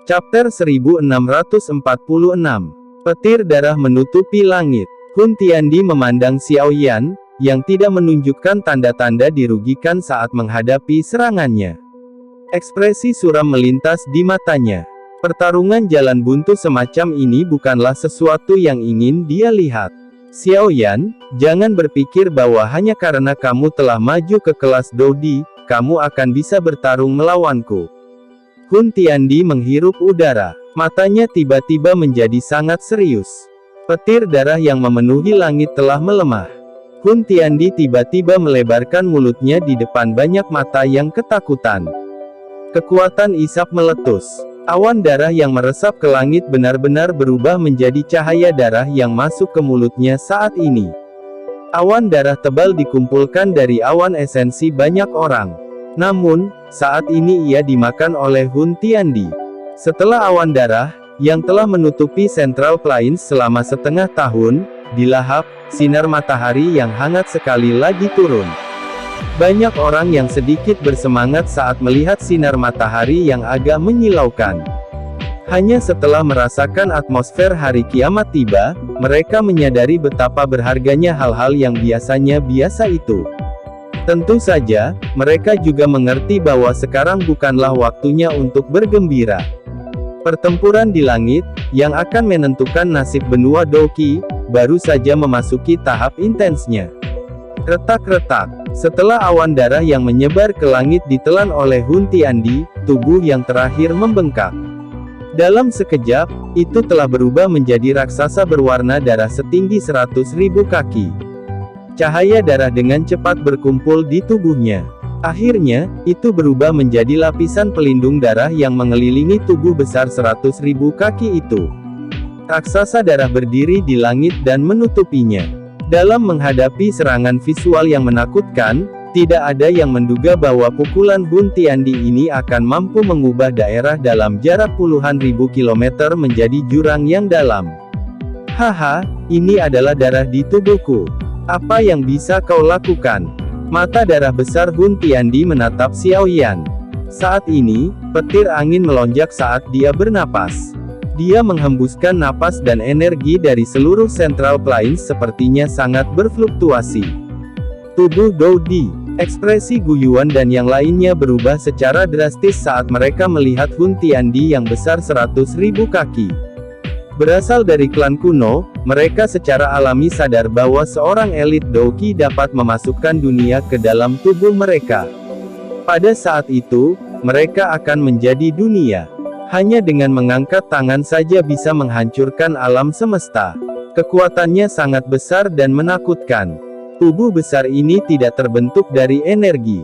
Chapter 1646. Petir darah menutupi langit. Hun Tiandi memandang Xiaoyan, yang tidak menunjukkan tanda-tanda dirugikan saat menghadapi serangannya. Ekspresi suram melintas di matanya. Pertarungan jalan buntu semacam ini bukanlah sesuatu yang ingin dia lihat. Xiaoyan, jangan berpikir bahwa hanya karena kamu telah maju ke kelas Dodi, kamu akan bisa bertarung melawanku. Hun Tiandi menghirup udara. Matanya tiba-tiba menjadi sangat serius. Petir darah yang memenuhi langit telah melemah. Hun Tiandi tiba-tiba melebarkan mulutnya di depan banyak mata yang ketakutan. Kekuatan isap meletus. Awan darah yang meresap ke langit benar-benar berubah menjadi cahaya darah yang masuk ke mulutnya saat ini. Awan darah tebal dikumpulkan dari awan esensi banyak orang. Namun, saat ini ia dimakan oleh Hun Tiandi. Setelah awan darah, yang telah menutupi Central Plains selama setengah tahun, dilahap, sinar matahari yang hangat sekali lagi turun. Banyak orang yang sedikit bersemangat saat melihat sinar matahari yang agak menyilaukan. Hanya setelah merasakan atmosfer hari kiamat tiba, mereka menyadari betapa berharganya hal-hal yang biasanya biasa itu. Tentu saja, mereka juga mengerti bahwa sekarang bukanlah waktunya untuk bergembira. Pertempuran di langit, yang akan menentukan nasib benua Doki, baru saja memasuki tahap intensnya. Retak-retak. Setelah awan darah yang menyebar ke langit ditelan oleh Hun Tiandi, tubuh yang terakhir membengkak. Dalam sekejap, itu telah berubah menjadi raksasa berwarna darah setinggi 100.000 kaki. Cahaya darah dengan cepat berkumpul di tubuhnya. Akhirnya, itu berubah menjadi lapisan pelindung darah yang mengelilingi tubuh besar 100.000 kaki itu. Raksasa darah berdiri di langit dan menutupinya. Dalam menghadapi serangan visual yang menakutkan, tidak ada yang menduga bahwa pukulan Hun Tiandi ini akan mampu mengubah daerah dalam jarak puluhan ribu kilometer menjadi jurang yang dalam. Haha, ini adalah darah di tubuhku. Apa yang bisa kau lakukan? Mata darah besar Hun Tiandi menatap Xiaoyan. Saat ini, petir angin melonjak saat dia bernapas. Dia menghembuskan napas dan energi dari seluruh Central Plains sepertinya sangat berfluktuasi. Tubuh Dodi, ekspresi Gu Yuan dan yang lainnya berubah secara drastis saat mereka melihat Hun Tiandi yang besar 100.000 kaki. Berasal dari klan kuno, mereka secara alami sadar bahwa seorang elit Doki dapat memasukkan dunia ke dalam tubuh mereka. Pada saat itu, mereka akan menjadi dunia. Hanya dengan mengangkat tangan saja bisa menghancurkan alam semesta. Kekuatannya sangat besar dan menakutkan. Tubuh besar ini tidak terbentuk dari energi.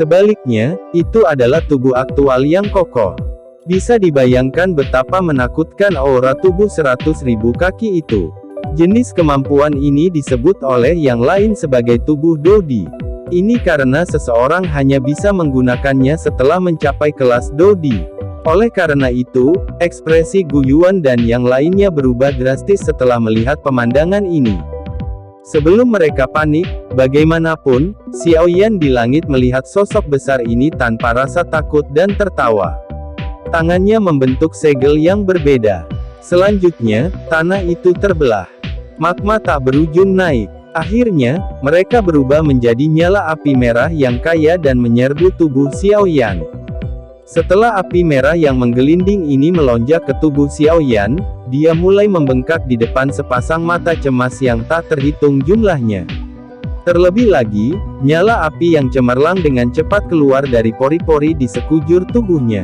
Sebaliknya, itu adalah tubuh aktual yang kokoh. Bisa dibayangkan betapa menakutkan aura tubuh 100.000 kaki itu. Jenis kemampuan ini disebut oleh yang lain sebagai tubuh Dodi. Ini karena seseorang hanya bisa menggunakannya setelah mencapai kelas Dodi. Oleh karena itu, ekspresi Gu Yuan dan yang lainnya berubah drastis setelah melihat pemandangan ini. Sebelum mereka panik, bagaimanapun, Xiaoyan di langit melihat sosok besar ini tanpa rasa takut dan tertawa. Tangannya membentuk segel yang berbeda. Selanjutnya, tanah itu terbelah. Magma tak berujung naik. Akhirnya, mereka berubah menjadi nyala api merah yang kaya dan menyerbu tubuh Xiaoyan. Setelah api merah yang menggelinding ini melonjak ke tubuh Xiaoyan, dia mulai membengkak di depan sepasang mata cemas yang tak terhitung jumlahnya. Terlebih lagi, nyala api yang cemerlang dengan cepat keluar dari pori-pori di sekujur tubuhnya.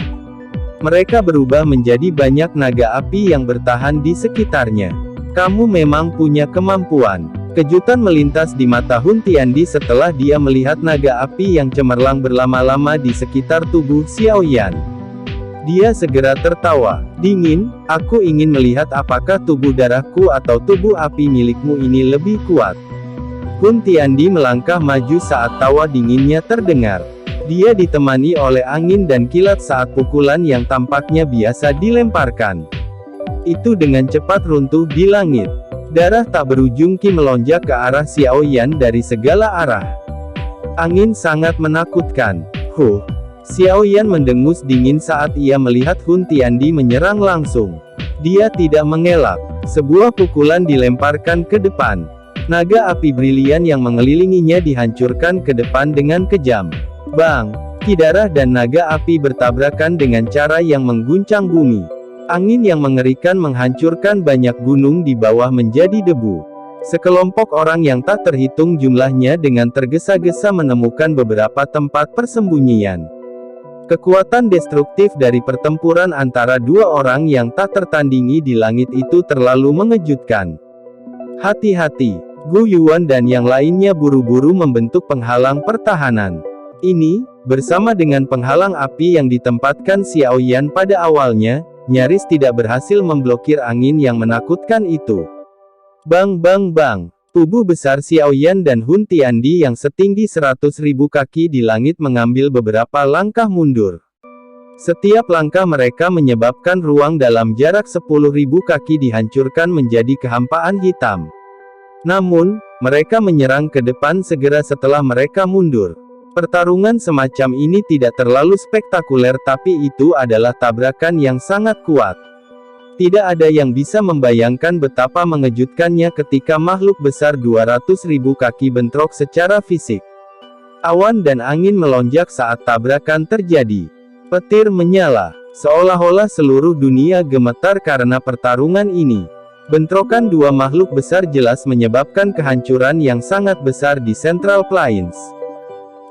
Mereka berubah menjadi banyak naga api yang bertahan di sekitarnya. Kamu memang punya kemampuan. Kejutan melintas di mata Hun Tiandi setelah dia melihat naga api yang cemerlang berlama-lama di sekitar tubuh Xiaoyan. Dia segera tertawa. Dingin, aku ingin melihat apakah tubuh darahku atau tubuh api milikmu ini lebih kuat. Hun Tiandi melangkah maju saat tawa dinginnya terdengar. Dia ditemani oleh angin dan kilat saat pukulan yang tampaknya biasa dilemparkan. Itu dengan cepat runtuh di langit. Darah tak berujung ki melonjak ke arah Xiaoyan dari segala arah. Angin sangat menakutkan. Xiao Yan mendengus dingin saat ia melihat Hun Tiandi menyerang langsung. Dia tidak mengelak. Sebuah pukulan dilemparkan ke depan. Naga api brilian yang mengelilinginya dihancurkan ke depan dengan kejam. Bang! Ki darah dan naga api bertabrakan dengan cara yang mengguncang bumi. Angin yang mengerikan menghancurkan banyak gunung di bawah menjadi debu. Sekelompok orang yang tak terhitung jumlahnya dengan tergesa-gesa menemukan beberapa tempat persembunyian. Kekuatan destruktif dari pertempuran antara dua orang yang tak tertandingi di langit itu terlalu mengejutkan. Hati-hati, Gu Yuan dan yang lainnya buru-buru membentuk penghalang pertahanan. Ini, bersama dengan penghalang api yang ditempatkan Xiao Yan pada awalnya, nyaris tidak berhasil memblokir angin yang menakutkan itu. Bang bang bang, tubuh besar Xiao Yan dan Hun Tiandi yang setinggi 100.000 kaki di langit mengambil beberapa langkah mundur. Setiap langkah mereka menyebabkan ruang dalam jarak 10.000 kaki dihancurkan menjadi kehampaan hitam. Namun, mereka menyerang ke depan segera setelah mereka mundur. Pertarungan semacam ini tidak terlalu spektakuler, tapi itu adalah tabrakan yang sangat kuat. Tidak ada yang bisa membayangkan betapa mengejutkannya ketika makhluk besar 200.000 kaki bentrok secara fisik. Awan dan angin melonjak saat tabrakan terjadi. Petir menyala, seolah-olah seluruh dunia gemetar karena pertarungan ini. Bentrokan dua makhluk besar jelas menyebabkan kehancuran yang sangat besar di Central Plains.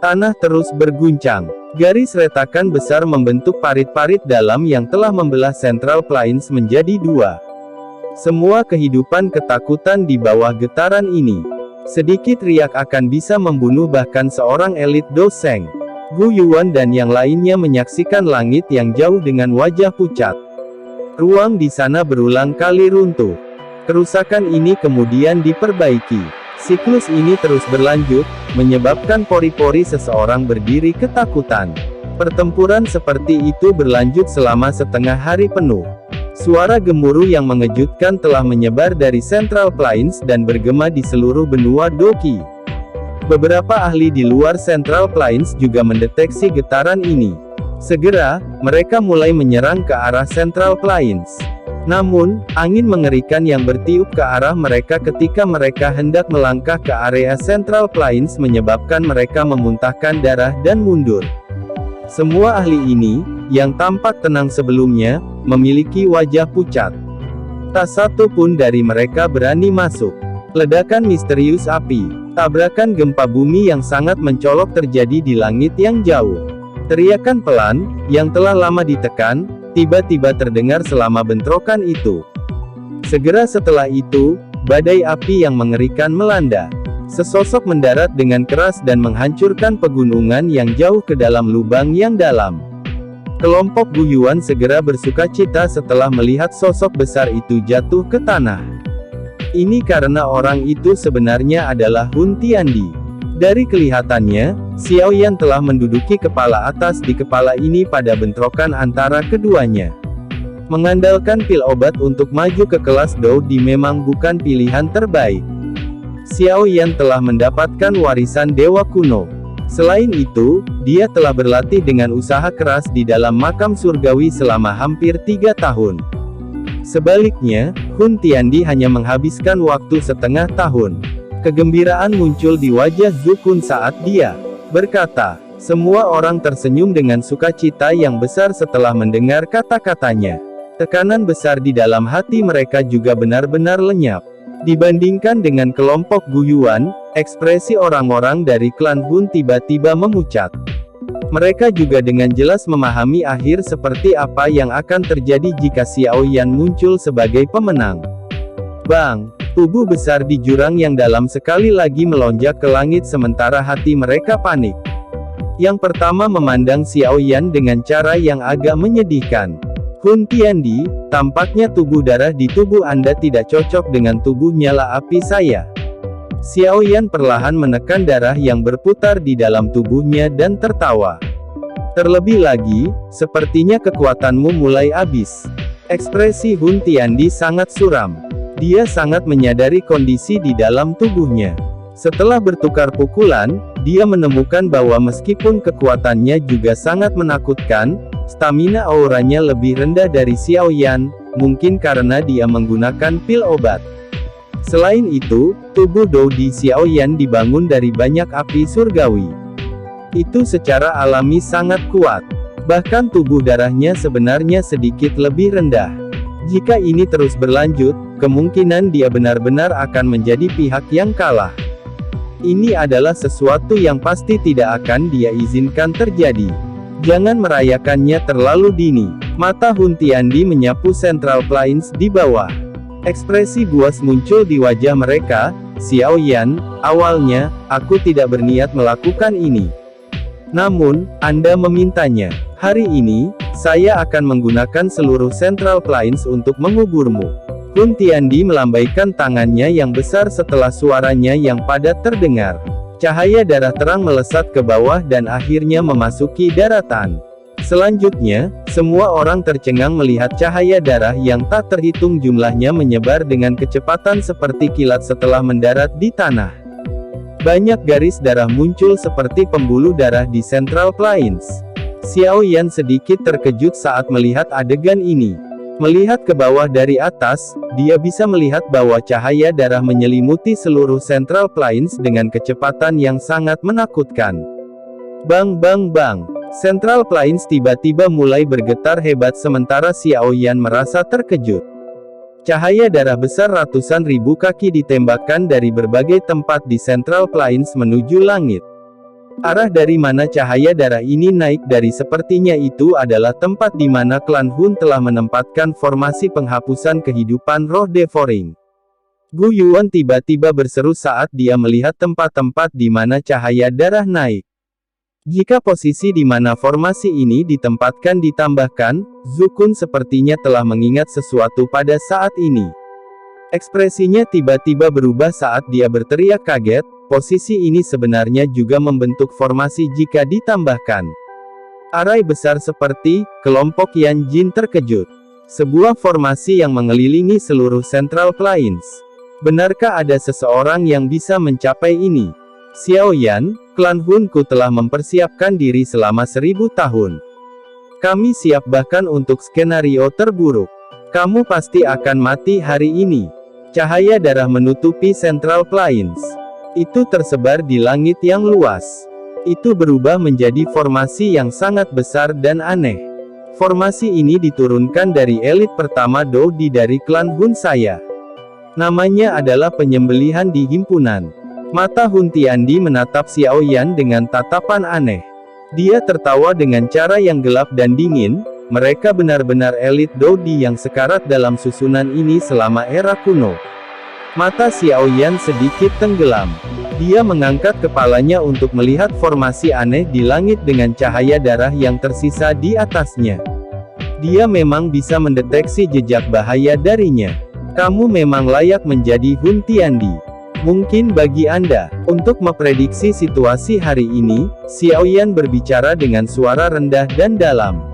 Tanah terus berguncang. Garis retakan besar membentuk parit-parit dalam yang telah membelah Central Plains menjadi dua. Semua kehidupan ketakutan di bawah getaran ini. Sedikit riak akan bisa membunuh bahkan seorang elit doseng. Gu Yuan dan yang lainnya menyaksikan langit yang jauh dengan wajah pucat. Ruang di sana berulang kali runtuh. Kerusakan ini kemudian diperbaiki. Siklus ini terus berlanjut, menyebabkan pori-pori seseorang berdiri ketakutan. Pertempuran seperti itu berlanjut selama setengah hari penuh. Suara gemuruh yang mengejutkan telah menyebar dari Central Plains dan bergema di seluruh benua Doki. Beberapa ahli di luar Central Plains juga mendeteksi getaran ini. Segera, mereka mulai menyerang ke arah Central Plains. Namun, angin mengerikan yang bertiup ke arah mereka ketika mereka hendak melangkah ke area Central Plains menyebabkan mereka memuntahkan darah dan mundur. Semua ahli ini, yang tampak tenang sebelumnya, memiliki wajah pucat. Tak satu pun dari mereka berani masuk. Ledakan misterius api, tabrakan gempa bumi yang sangat mencolok terjadi di langit yang jauh. Teriakan pelan, yang telah lama ditekan, tiba-tiba terdengar selama bentrokan itu. Segera setelah itu, badai api yang mengerikan melanda. Sesosok mendarat dengan keras dan menghancurkan pegunungan yang jauh ke dalam lubang yang dalam. Kelompok Gu Yuan segera bersukacita setelah melihat sosok besar itu jatuh ke tanah. Ini karena orang itu sebenarnya adalah Hun Tiandi. Dari kelihatannya, Xiao Yan telah menduduki kepala atas di kepala ini pada bentrokan antara keduanya. Mengandalkan pil obat untuk maju ke kelas Doudi memang bukan pilihan terbaik. Xiao Yan telah mendapatkan warisan Dewa Kuno. Selain itu, dia telah berlatih dengan usaha keras di dalam makam surgawi selama hampir 3 tahun. Sebaliknya, Hun Tiandi hanya menghabiskan waktu setengah tahun. Kegembiraan muncul di wajah Zhu Kun saat dia berkata. Semua orang tersenyum dengan sukacita yang besar setelah mendengar kata-katanya. Tekanan besar di dalam hati mereka juga benar-benar lenyap. Dibandingkan dengan kelompok Gu Yuan, ekspresi orang-orang dari klan Hun tiba-tiba memucat. Mereka juga dengan jelas memahami akhir seperti apa yang akan terjadi jika Xiao Yan muncul sebagai pemenang. Bang! Tubuh besar di jurang yang dalam sekali lagi melonjak ke langit sementara hati mereka panik. Yang pertama memandang Xiao Yan dengan cara yang agak menyedihkan. Hun Tiandi, tampaknya tubuh darah di tubuh Anda tidak cocok dengan tubuh nyala api saya. Xiao Yan perlahan menekan darah yang berputar di dalam tubuhnya dan tertawa. Terlebih lagi, sepertinya kekuatanmu mulai habis. Ekspresi Hun Tiandi sangat suram. Dia sangat menyadari kondisi di dalam tubuhnya. Setelah bertukar pukulan, dia menemukan bahwa meskipun kekuatannya juga sangat menakutkan, stamina auranya lebih rendah dari Xiaoyan, mungkin karena dia menggunakan pil obat. Selain itu, tubuh Dou Di Xiaoyan dibangun dari banyak api surgawi. Itu secara alami sangat kuat. Bahkan tubuh darahnya sebenarnya sedikit lebih rendah. Jika ini terus berlanjut, kemungkinan dia benar-benar akan menjadi pihak yang kalah. Ini adalah sesuatu yang pasti tidak akan dia izinkan terjadi. Jangan merayakannya terlalu dini. Mata Hun Tiandi menyapu Central Plains di bawah. Ekspresi buas muncul di wajah mereka. Xiaoyan, awalnya, aku tidak berniat melakukan ini. Namun, Anda memintanya. Hari ini, saya akan menggunakan seluruh Central Plains untuk menguburmu. Hun Tiandi melambaikan tangannya yang besar setelah suaranya yang padat terdengar. Cahaya darah terang melesat ke bawah dan akhirnya memasuki daratan. Selanjutnya, semua orang tercengang melihat cahaya darah yang tak terhitung jumlahnya menyebar dengan kecepatan seperti kilat setelah mendarat di tanah. Banyak garis darah muncul seperti pembuluh darah di Central Plains. Xiaoyan sedikit terkejut saat melihat adegan ini. Melihat ke bawah dari atas, dia bisa melihat bahwa cahaya darah menyelimuti seluruh Central Plains dengan kecepatan yang sangat menakutkan. Bang bang bang. Central Plains tiba-tiba mulai bergetar hebat sementara Xiaoyan merasa terkejut. Cahaya darah besar ratusan ribu kaki ditembakkan dari berbagai tempat di Central Plains menuju langit. Arah dari mana cahaya darah ini naik dari sepertinya itu adalah tempat di mana klan Hun telah menempatkan formasi penghapusan kehidupan roh devouring. Gu Yuan tiba-tiba berseru saat dia melihat tempat-tempat di mana cahaya darah naik. Jika posisi di mana formasi ini ditempatkan ditambahkan, Zhu Kun sepertinya telah mengingat sesuatu pada saat ini. Ekspresinya tiba-tiba berubah saat dia berteriak kaget. Posisi ini sebenarnya juga membentuk formasi jika ditambahkan. Arai besar seperti kelompok Yan Jin terkejut. Sebuah formasi yang mengelilingi seluruh Central Plains. Benarkah ada seseorang yang bisa mencapai ini? Xiaoyan, klan Hunku telah mempersiapkan diri selama 1000 tahun. Kami siap bahkan untuk skenario terburuk. Kamu pasti akan mati hari ini. Cahaya darah menutupi Central Plains. Itu tersebar di langit yang luas. Itu berubah menjadi formasi yang sangat besar dan aneh. Formasi ini diturunkan dari elit pertama Dou Di dari klan Hun saya. Namanya adalah penyembelihan di himpunan. Mata Hun Tiandi menatap Xiaoyan dengan tatapan aneh. Dia tertawa dengan cara yang gelap dan dingin. Mereka benar-benar elit Dou Di yang sekarat dalam susunan ini selama era kuno. Mata Xiaoyan sedikit tenggelam. Dia mengangkat kepalanya untuk melihat formasi aneh di langit dengan cahaya darah yang tersisa di atasnya. Dia memang bisa mendeteksi jejak bahaya darinya. Kamu memang layak menjadi Hun Tiandi. Mungkin bagi Anda, untuk memprediksi situasi hari ini, Xiaoyan berbicara dengan suara rendah dan dalam.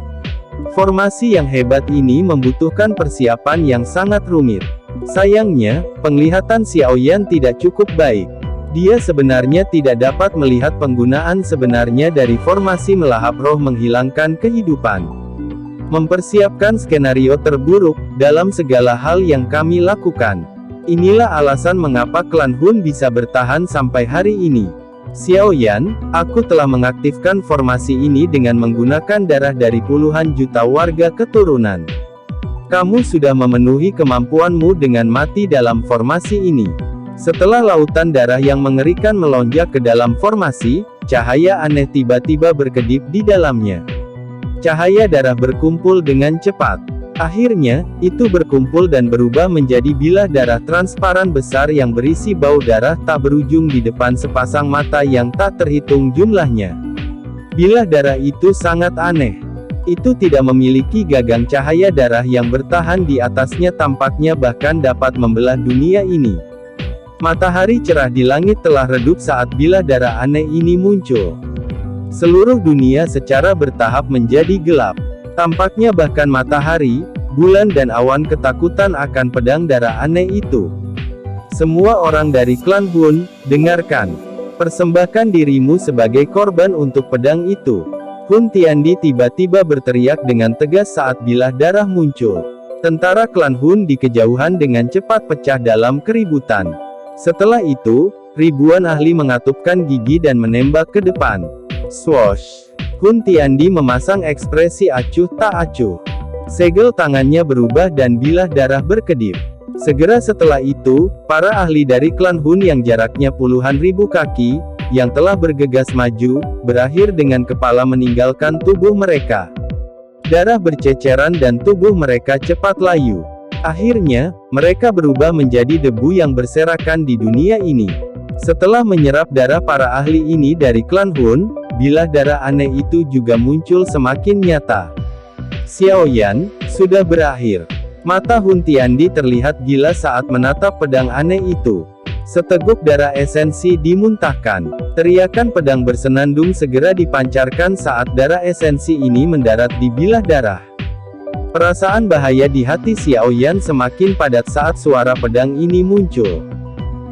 Formasi yang hebat ini membutuhkan persiapan yang sangat rumit. Sayangnya, penglihatan Xiaoyan tidak cukup baik. Dia sebenarnya tidak dapat melihat penggunaan sebenarnya dari formasi melahap roh menghilangkan kehidupan. Mempersiapkan skenario terburuk, dalam segala hal yang kami lakukan. Inilah alasan mengapa klan Hun bisa bertahan sampai hari ini. Xiaoyan, aku telah mengaktifkan formasi ini dengan menggunakan darah dari puluhan juta warga keturunan. Kamu sudah memenuhi kemampuanmu dengan mati dalam formasi ini. Setelah lautan darah yang mengerikan melonjak ke dalam formasi, cahaya aneh tiba-tiba berkedip di dalamnya. Cahaya darah berkumpul dengan cepat. Akhirnya, itu berkumpul dan berubah menjadi bilah darah transparan besar yang berisi bau darah tak berujung di depan sepasang mata yang tak terhitung jumlahnya. Bilah darah itu sangat aneh. Itu tidak memiliki gagang cahaya darah yang bertahan di atasnya, tampaknya bahkan dapat membelah dunia ini. Matahari cerah di langit telah redup saat bilah darah aneh ini muncul. Seluruh dunia secara bertahap menjadi gelap. Tampaknya bahkan matahari, bulan dan awan ketakutan akan pedang darah aneh itu. Semua orang dari klan Hun, dengarkan. Persembahkan dirimu sebagai korban untuk pedang itu. Hun Tiandi tiba-tiba berteriak dengan tegas saat bilah darah muncul. Tentara klan Hun di kejauhan dengan cepat pecah dalam keributan. Setelah itu, ribuan ahli mengatupkan gigi dan menembak ke depan. Swoosh! Hun Tiandi memasang ekspresi acuh tak acuh. Segel tangannya berubah dan bilah darah berkedip. Segera setelah itu, para ahli dari klan Hun yang jaraknya puluhan ribu kaki, yang telah bergegas maju, berakhir dengan kepala meninggalkan tubuh mereka. Darah berceceran dan tubuh mereka cepat layu. Akhirnya, mereka berubah menjadi debu yang berserakan di dunia ini. Setelah menyerap darah para ahli ini dari klan Hun, bilah darah aneh itu juga muncul semakin nyata. Xiao Yan, sudah berakhir. Mata Hun Tiandi terlihat gila saat menatap pedang aneh itu. Seteguk darah esensi dimuntahkan. Teriakan pedang bersenandung segera dipancarkan saat darah esensi ini mendarat di bilah darah. Perasaan bahaya di hati Xiao Yan semakin padat saat suara pedang ini muncul.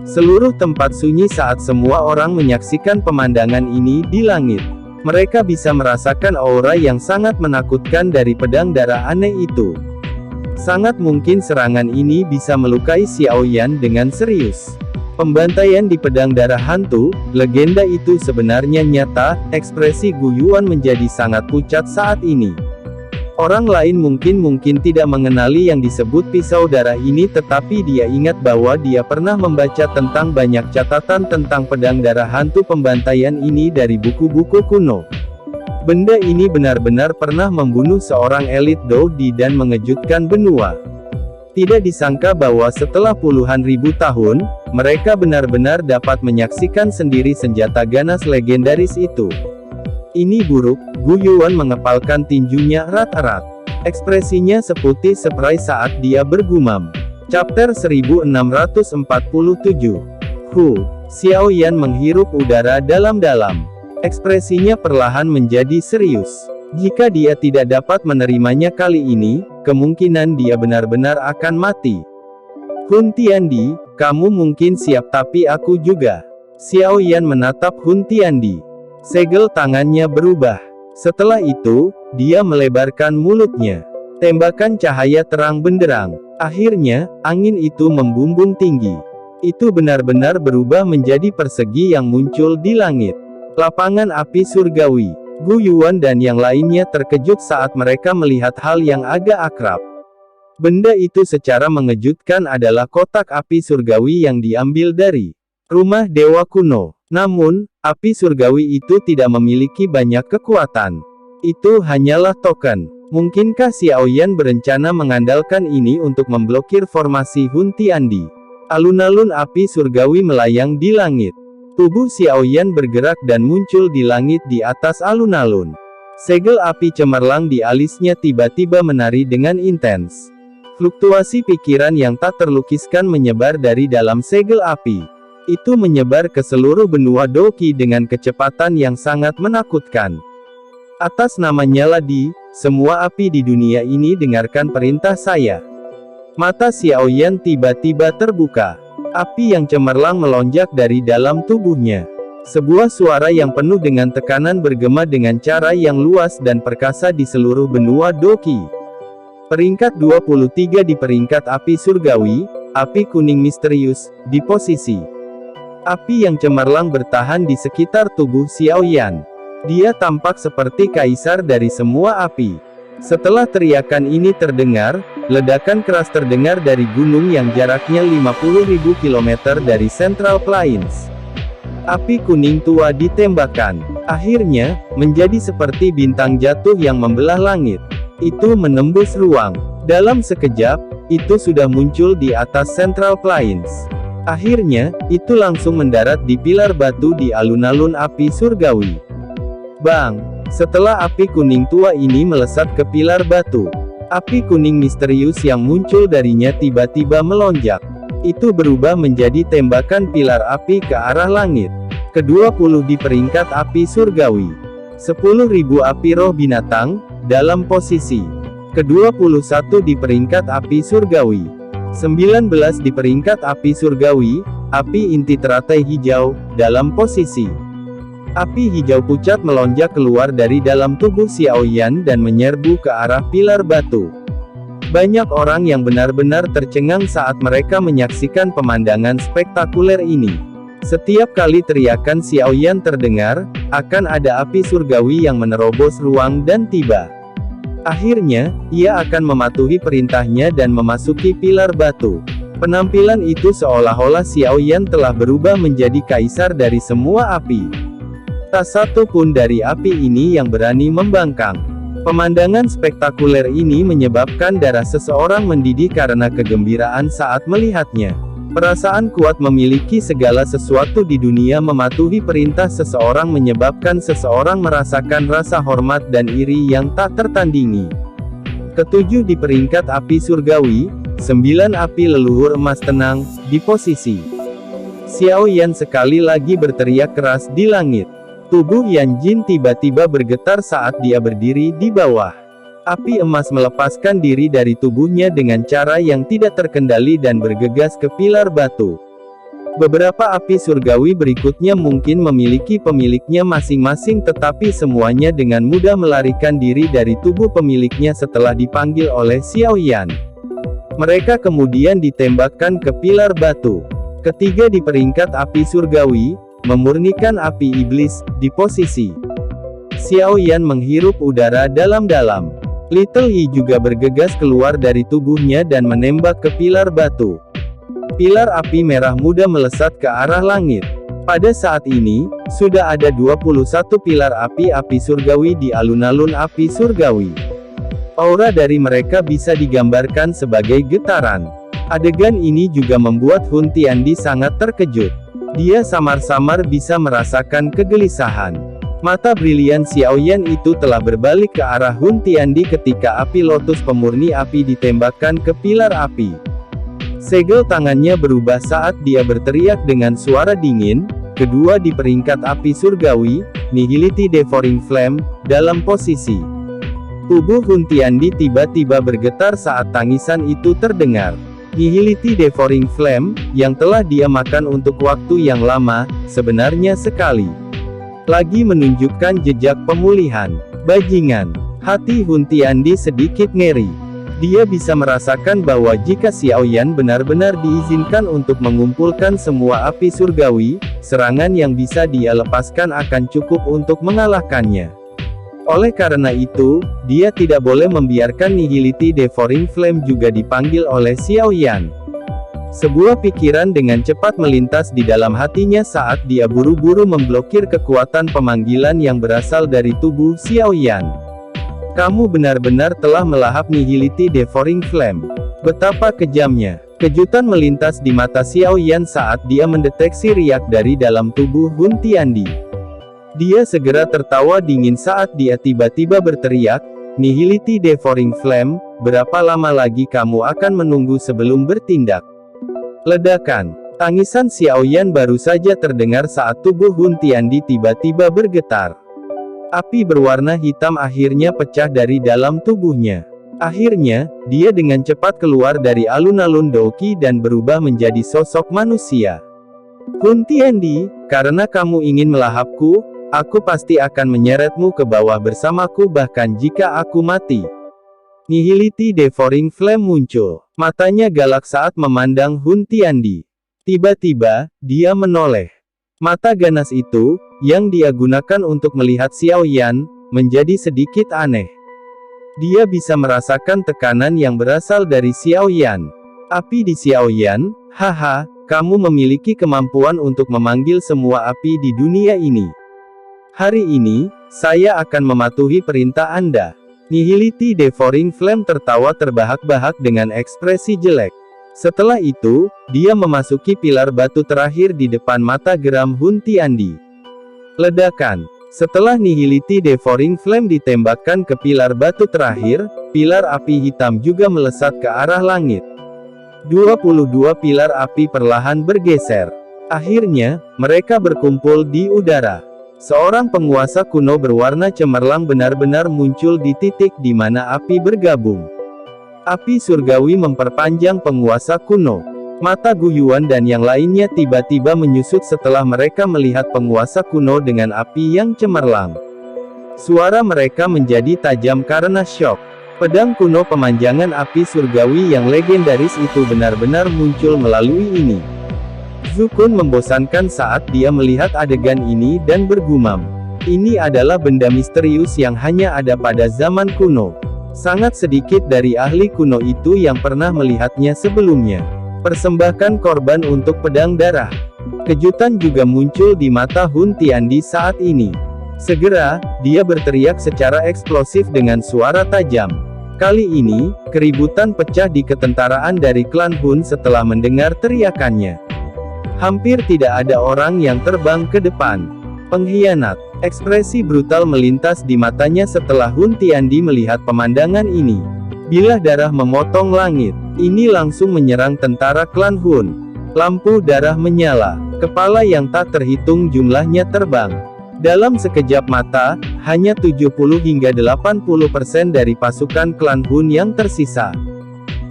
Seluruh tempat sunyi saat semua orang menyaksikan pemandangan ini di langit. Mereka bisa merasakan aura yang sangat menakutkan dari pedang darah aneh itu. Sangat mungkin serangan ini bisa melukai Xiao Yan dengan serius. Pembantaian di pedang darah hantu, legenda itu sebenarnya nyata, ekspresi Gu Yuan menjadi sangat pucat saat ini. Orang lain mungkin tidak mengenali yang disebut pisau darah ini, tetapi dia ingat bahwa dia pernah membaca tentang banyak catatan tentang pedang darah hantu pembantaian ini dari buku-buku kuno. Benda ini benar-benar pernah membunuh seorang elit Doudi dan mengejutkan benua. Tidak disangka bahwa setelah puluhan ribu tahun, mereka benar-benar dapat menyaksikan sendiri senjata ganas legendaris itu. Ini buruk, Gu Yuan mengepalkan tinjunya erat-erat. Ekspresinya seputih seperai saat dia bergumam. Chapter 1647. Xiao Yan menghirup udara dalam-dalam. Ekspresinya perlahan menjadi serius. Jika dia tidak dapat menerimanya kali ini, kemungkinan dia benar-benar akan mati. Hun Tiandi, kamu mungkin siap tapi aku juga. Xiao Yan menatap Hun Tiandi. Segel tangannya berubah. Setelah itu, dia melebarkan mulutnya. Tembakan cahaya terang benderang. Akhirnya, angin itu membumbung tinggi. Itu benar-benar berubah menjadi persegi yang muncul di langit. Lapangan api surgawi. Gu Yuan dan yang lainnya terkejut saat mereka melihat hal yang agak akrab. Benda itu secara mengejutkan adalah kotak api surgawi yang diambil dari rumah dewa kuno. Namun, api surgawi itu tidak memiliki banyak kekuatan. Itu hanyalah token. Mungkinkah Xiao Yan berencana mengandalkan ini untuk memblokir formasi Hun Tiandi? Alun-alun api surgawi melayang di langit. Tubuh Xiao Yan bergerak dan muncul di langit di atas alun-alun. Segel api cemerlang di alisnya tiba-tiba menari dengan intens. Fluktuasi pikiran yang tak terlukiskan menyebar dari dalam segel api. Itu menyebar ke seluruh benua Doqi dengan kecepatan yang sangat menakutkan. Atas nama Nyala Di, semua api di dunia ini dengarkan perintah saya. Mata Xiao Yan tiba-tiba terbuka. Api yang cemerlang melonjak dari dalam tubuhnya. Sebuah suara yang penuh dengan tekanan bergema dengan cara yang luas dan perkasa di seluruh benua Doqi. Peringkat 23 di peringkat api surgawi, api kuning misterius, di posisi. Api yang cemerlang bertahan di sekitar tubuh Xiao Yan. Dia tampak seperti kaisar dari semua api. Setelah teriakan ini terdengar, ledakan keras terdengar dari gunung yang jaraknya 50.000 km dari Central Plains. Api kuning tua ditembakkan. Akhirnya, menjadi seperti bintang jatuh yang membelah langit. Itu menembus ruang. Dalam sekejap, itu sudah muncul di atas Central Plains. Akhirnya, itu langsung mendarat di pilar batu di alun-alun api surgawi. Bang! Setelah api kuning tua ini melesat ke pilar batu, api kuning misterius yang muncul darinya tiba-tiba melonjak. Itu berubah menjadi tembakan pilar api ke arah langit. Ke-20 di peringkat api surgawi. 10.000 api roh binatang, dalam posisi. Ke-21 di peringkat api surgawi. 19 di peringkat api surgawi, api inti teratai hijau, dalam posisi. Api hijau pucat melonjak keluar dari dalam tubuh Xiaoyan dan menyerbu ke arah pilar batu. Banyak orang yang benar-benar tercengang saat mereka menyaksikan pemandangan spektakuler ini. Setiap kali teriakan Xiaoyan terdengar, akan ada api surgawi yang menerobos ruang dan tiba. Akhirnya, ia akan mematuhi perintahnya dan memasuki pilar batu. Penampilan itu seolah-olah Xiaoyan telah berubah menjadi kaisar dari semua api. Tak satu pun dari api ini yang berani membangkang. Pemandangan spektakuler ini menyebabkan darah seseorang mendidih karena kegembiraan saat melihatnya. Perasaan kuat memiliki segala sesuatu di dunia mematuhi perintah seseorang menyebabkan seseorang merasakan rasa hormat dan iri yang tak tertandingi. Ketujuh di peringkat api surgawi, 9 api leluhur emas tenang, di posisi. Xiaoyan sekali lagi berteriak keras di langit. Tubuh Yan Jin tiba-tiba bergetar saat dia berdiri di bawah. Api emas melepaskan diri dari tubuhnya dengan cara yang tidak terkendali dan bergegas ke pilar batu. Beberapa api surgawi berikutnya mungkin memiliki pemiliknya masing-masing tetapi semuanya dengan mudah melarikan diri dari tubuh pemiliknya setelah dipanggil oleh Xiaoyan. Mereka kemudian ditembakkan ke pilar batu. Ketiga di peringkat api surgawi, memurnikan api iblis, di posisi. Xiaoyan menghirup udara dalam-dalam. Little Yi juga bergegas keluar dari tubuhnya dan menembak ke pilar batu. Pilar api merah muda melesat ke arah langit. Pada saat ini, sudah ada 21 pilar api-api surgawi di alun-alun api surgawi. Aura dari mereka bisa digambarkan sebagai getaran. Adegan ini juga membuat Hun Tiandi sangat terkejut. Dia samar-samar bisa merasakan kegelisahan. Mata brilian Xiaoyan itu telah berbalik ke arah Hun Tiandi ketika api lotus pemurni api ditembakkan ke pilar api. Segel tangannya berubah saat dia berteriak dengan suara dingin, kedua di peringkat api surgawi, Nihility Devouring Flame, dalam posisi. Tubuh Hun Tiandi tiba-tiba bergetar saat tangisan itu terdengar. Nihility Devouring Flame, yang telah dia makan untuk waktu yang lama, sebenarnya sekali lagi menunjukkan jejak pemulihan. Bajingan. Hati Hun Tiandi sedikit ngeri. Dia bisa merasakan bahwa jika Xiaoyan benar-benar diizinkan untuk mengumpulkan semua api surgawi, serangan yang bisa dia lepaskan akan cukup untuk mengalahkannya. Oleh karena itu, dia tidak boleh membiarkan Nihility Devouring Flame juga dipanggil oleh Xiaoyan. Sebuah pikiran dengan cepat melintas di dalam hatinya saat dia buru-buru memblokir kekuatan pemanggilan yang berasal dari tubuh Xiaoyan. Kamu benar-benar telah melahap Nihility Devouring Flame. Betapa kejamnya. Kejutan melintas di mata Xiaoyan saat dia mendeteksi riak dari dalam tubuh Hun Tiandi. Dia segera tertawa dingin saat dia tiba-tiba berteriak, Nihility Devouring Flame, berapa lama lagi kamu akan menunggu sebelum bertindak? Ledakan. Tangisan Xiaoyan baru saja terdengar saat tubuh Hun Tiandi tiba-tiba bergetar. Api berwarna hitam akhirnya pecah dari dalam tubuhnya. Akhirnya, dia dengan cepat keluar dari alun-alun Douqi dan berubah menjadi sosok manusia. Hun Tiandi, karena kamu ingin melahapku, aku pasti akan menyeretmu ke bawah bersamaku bahkan jika aku mati. Nihility Devouring Flame muncul. Matanya galak saat memandang Hun Tiandi. Tiba-tiba, dia menoleh. Mata ganas itu, yang dia gunakan untuk melihat Xiaoyan, menjadi sedikit aneh. Dia bisa merasakan tekanan yang berasal dari Xiaoyan. Api di Xiaoyan, haha, kamu memiliki kemampuan untuk memanggil semua api di dunia ini. Hari ini, saya akan mematuhi perintah Anda. Nihility Devouring Flame tertawa terbahak-bahak dengan ekspresi jelek. Setelah itu, dia memasuki pilar batu terakhir di depan mata geram Hun Tiandi. Ledakan. Setelah Nihility Devouring Flame ditembakkan ke pilar batu terakhir, pilar api hitam juga melesat ke arah langit. 22 pilar api perlahan bergeser. Akhirnya, mereka berkumpul di udara. Seorang penguasa kuno berwarna cemerlang benar-benar muncul di titik di mana api bergabung. Api surgawi memperpanjang penguasa kuno. Mata Gu Yuan dan yang lainnya tiba-tiba menyusut setelah mereka melihat penguasa kuno dengan api yang cemerlang. Suara mereka menjadi tajam karena syok. Pedang kuno pemanjangan api surgawi yang legendaris itu benar-benar muncul melalui ini. Zhu Kun membosankan saat dia melihat adegan ini dan bergumam. Ini adalah benda misterius yang hanya ada pada zaman kuno. Sangat sedikit dari ahli kuno itu yang pernah melihatnya sebelumnya. Persembahkan korban untuk pedang darah. Kejutan juga muncul di mata Hun Tiandi saat ini. Segera, dia berteriak secara eksplosif dengan suara tajam. Kali ini, keributan pecah di ketentaraan dari klan Hun setelah mendengar teriakannya. Hampir tidak ada orang yang terbang ke depan. Pengkhianat. Ekspresi brutal melintas di matanya setelah Hun Tiandi melihat pemandangan ini. Bilah darah memotong langit. Ini langsung menyerang tentara klan Hun. Lampu darah menyala. Kepala yang tak terhitung jumlahnya terbang. Dalam sekejap mata, hanya 70 hingga 80% dari pasukan klan Hun yang tersisa.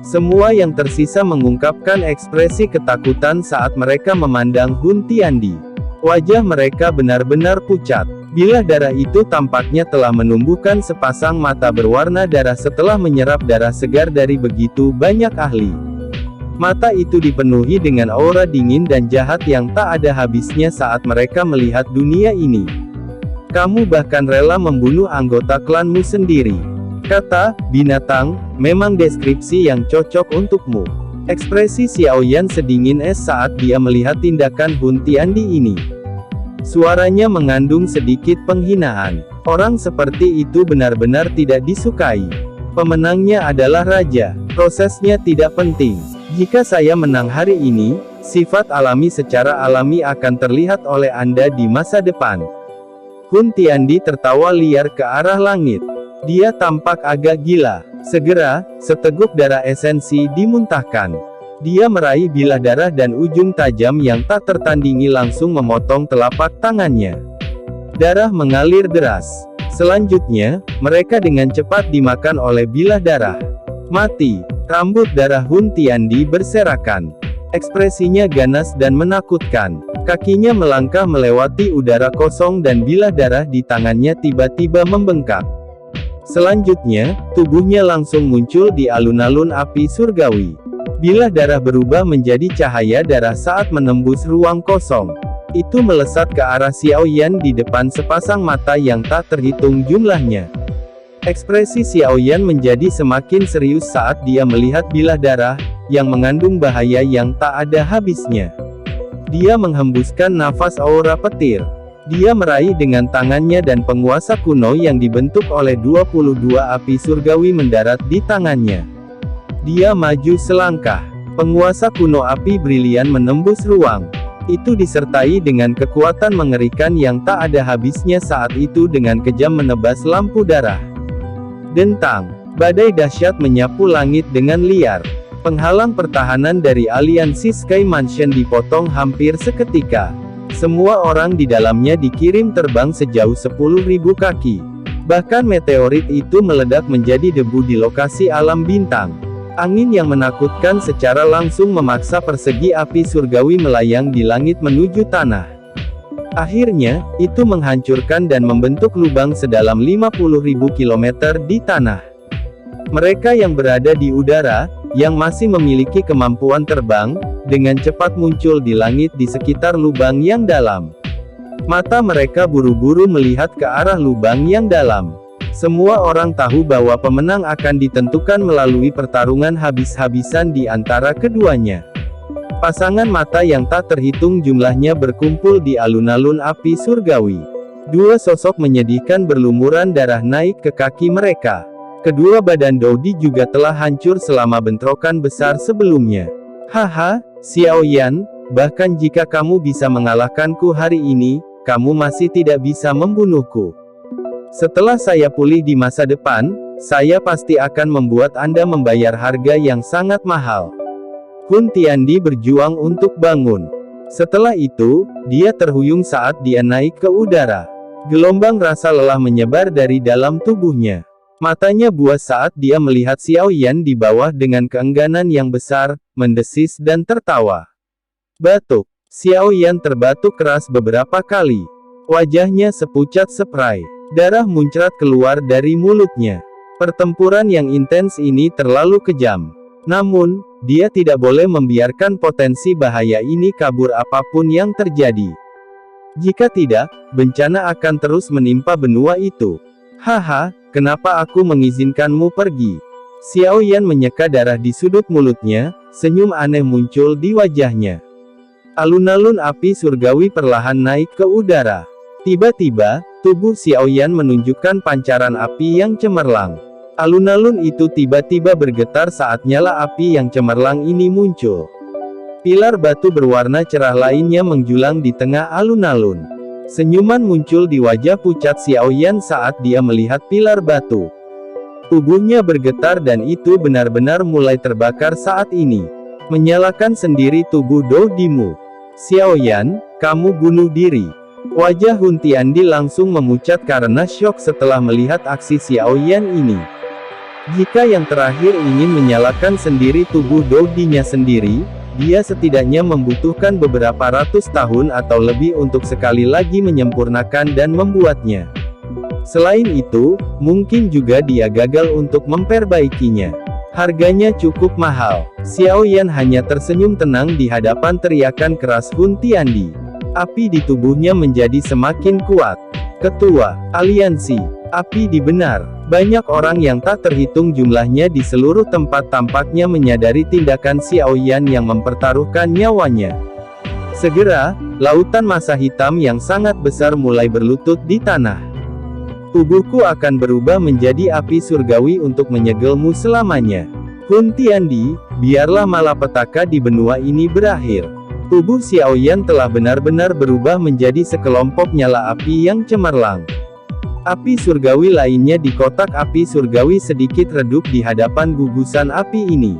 Semua yang tersisa mengungkapkan ekspresi ketakutan saat mereka memandang Hun Tiandi. Wajah mereka benar-benar pucat. Bilah darah itu tampaknya telah menumbuhkan sepasang mata berwarna darah setelah menyerap darah segar dari begitu banyak ahli. Mata itu dipenuhi dengan aura dingin dan jahat yang tak ada habisnya saat mereka melihat dunia ini. Kamu bahkan rela membunuh anggota klanmu sendiri. Kata binatang memang deskripsi yang cocok untukmu. Ekspresi Xiao Yan sedingin es saat dia melihat tindakan Hun Tiandi ini. Suaranya mengandung sedikit penghinaan. Orang seperti itu benar-benar tidak disukai. Pemenangnya adalah raja. Prosesnya tidak penting. Jika saya menang hari ini, sifat alami secara alami akan terlihat oleh Anda di masa depan. Hun Tiandi tertawa liar ke arah langit. Dia tampak agak gila. Segera, seteguk darah esensi dimuntahkan. Dia meraih bilah darah dan ujung tajam yang tak tertandingi langsung memotong telapak tangannya. Darah mengalir deras. Selanjutnya, mereka dengan cepat dimakan oleh bilah darah. Mati. Rambut darah Hun Tiandi berserakan. Ekspresinya ganas dan menakutkan. Kakinya melangkah melewati udara kosong dan bilah darah di tangannya tiba-tiba membengkak. Selanjutnya, tubuhnya langsung muncul di alun-alun api surgawi. Bilah darah berubah menjadi cahaya darah saat menembus ruang kosong. Itu melesat ke arah Xiao Yan di depan sepasang mata yang tak terhitung jumlahnya. Ekspresi Xiao Yan menjadi semakin serius saat dia melihat bilah darah, yang mengandung bahaya yang tak ada habisnya. Dia menghembuskan nafas aura petir. Dia meraih dengan tangannya dan penguasa kuno yang dibentuk oleh 22 api surgawi mendarat di tangannya. Dia maju selangkah. Penguasa kuno api brilian menembus ruang. Itu disertai dengan kekuatan mengerikan yang tak ada habisnya saat itu dengan kejam menebas lampu darah. Dentang. Badai dahsyat menyapu langit dengan liar. Penghalang pertahanan dari aliansi Sky Mansion dipotong hampir seketika. Semua orang di dalamnya dikirim terbang sejauh 10.000 kaki. Bahkan meteorit itu meledak menjadi debu di lokasi alam bintang. Angin yang menakutkan secara langsung memaksa persegi api surgawi melayang di langit menuju tanah. Akhirnya, itu menghancurkan dan membentuk lubang sedalam 50.000 km di tanah. Mereka yang berada di udara, yang masih memiliki kemampuan terbang, dengan cepat muncul di langit di sekitar lubang yang dalam. Mata mereka buru-buru melihat ke arah lubang yang dalam. Semua orang tahu bahwa pemenang akan ditentukan melalui pertarungan habis-habisan di antara keduanya. Pasangan mata yang tak terhitung jumlahnya berkumpul di alun-alun api surgawi. Dua sosok menyedihkan berlumuran darah naik ke kaki mereka. Kedua badan Dodi juga telah hancur selama bentrokan besar sebelumnya. Haha, Xiao Yan, bahkan jika kamu bisa mengalahkanku hari ini, kamu masih tidak bisa membunuhku. Setelah saya pulih di masa depan, saya pasti akan membuat Anda membayar harga yang sangat mahal. Hun Tiandi berjuang untuk bangun. Setelah itu, dia terhuyung saat dia naik ke udara. Gelombang rasa lelah menyebar dari dalam tubuhnya. Matanya buas saat dia melihat Xiao Yan di bawah dengan keengganan yang besar, mendesis dan tertawa. Batuk. Xiao Yan terbatuk keras beberapa kali. Wajahnya sepucat spray. Darah muncrat keluar dari mulutnya. Pertempuran yang intens ini terlalu kejam. Namun, dia tidak boleh membiarkan potensi bahaya ini kabur apapun yang terjadi. Jika tidak, bencana akan terus menimpa benua itu. Haha, kenapa aku mengizinkanmu pergi? Xiao Yan menyeka darah di sudut mulutnya, senyum aneh muncul di wajahnya. Alun-alun api surgawi perlahan naik ke udara. Tiba-tiba, tubuh Xiao Yan menunjukkan pancaran api yang cemerlang. Alun-alun itu tiba-tiba bergetar saat nyala api yang cemerlang ini muncul. Pilar batu berwarna cerah lainnya menjulang di tengah alun-alun. Senyuman muncul di wajah pucat Xiao Yan saat dia melihat pilar batu. Tubuhnya bergetar dan itu benar-benar mulai terbakar saat ini. Menyalakan sendiri tubuh Dou Dimu. Xiao Yan, kamu bunuh diri. Wajah Hun Tiandi langsung memucat karena syok setelah melihat aksi Xiao Yan ini. Jika yang terakhir ingin menyalakan sendiri tubuh Dou Dinya sendiri, dia setidaknya membutuhkan beberapa ratus tahun atau lebih untuk sekali lagi menyempurnakan dan membuatnya. Selain itu, mungkin juga dia gagal untuk memperbaikinya. Harganya cukup mahal. Xiao Yan hanya tersenyum tenang di hadapan teriakan keras Hun Tiandi. Api di tubuhnya menjadi semakin kuat. Ketua Aliansi Api dibenar. Banyak orang yang tak terhitung jumlahnya di seluruh tempat tampaknya menyadari tindakan Xiao Yan yang mempertaruhkan nyawanya. Segera, lautan massa hitam yang sangat besar mulai berlutut di tanah. Tubuhku akan berubah menjadi api surgawi untuk menyegelmu selamanya. Hun Tiandi, biarlah malapetaka di benua ini berakhir. Tubuh Xiao Yan telah benar-benar berubah menjadi sekelompok nyala api yang cemerlang. Api surgawi lainnya di kotak api surgawi sedikit redup di hadapan gugusan api ini.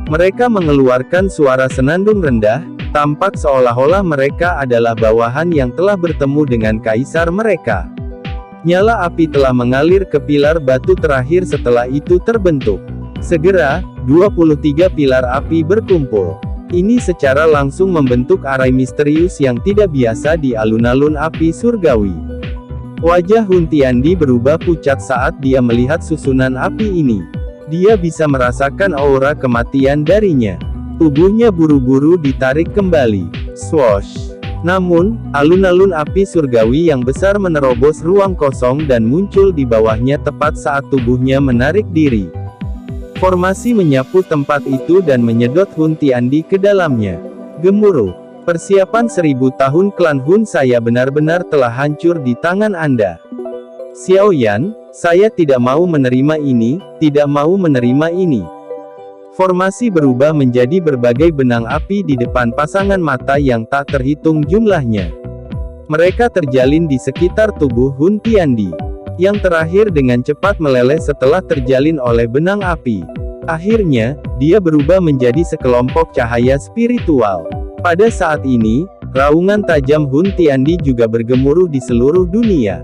Mereka mengeluarkan suara senandung rendah, tampak seolah-olah mereka adalah bawahan yang telah bertemu dengan kaisar mereka. Nyala api telah mengalir ke pilar batu terakhir setelah itu terbentuk. Segera, 23 pilar api berkumpul. Ini secara langsung membentuk arai misterius yang tidak biasa di alun-alun api surgawi. Wajah Hun Tiandi berubah pucat saat dia melihat susunan api ini. Dia bisa merasakan aura kematian darinya. Tubuhnya buru-buru ditarik kembali. Swoosh! Namun, alun-alun api surgawi yang besar menerobos ruang kosong dan muncul di bawahnya tepat saat tubuhnya menarik diri. Formasi menyapu tempat itu dan menyedot Hun Tiandi ke dalamnya. Gemuruh. Persiapan 1000 tahun klan Hun saya benar-benar telah hancur di tangan Anda. Xiao Yan, saya tidak mau menerima ini, tidak mau menerima ini. Formasi berubah menjadi berbagai benang api di depan pasangan mata yang tak terhitung jumlahnya. Mereka terjalin di sekitar tubuh Hun Tiandi. Yang terakhir dengan cepat meleleh setelah terjalin oleh benang api. Akhirnya, dia berubah menjadi sekelompok cahaya spiritual. Pada saat ini, raungan tajam Hun Tiandi juga bergemuruh di seluruh dunia.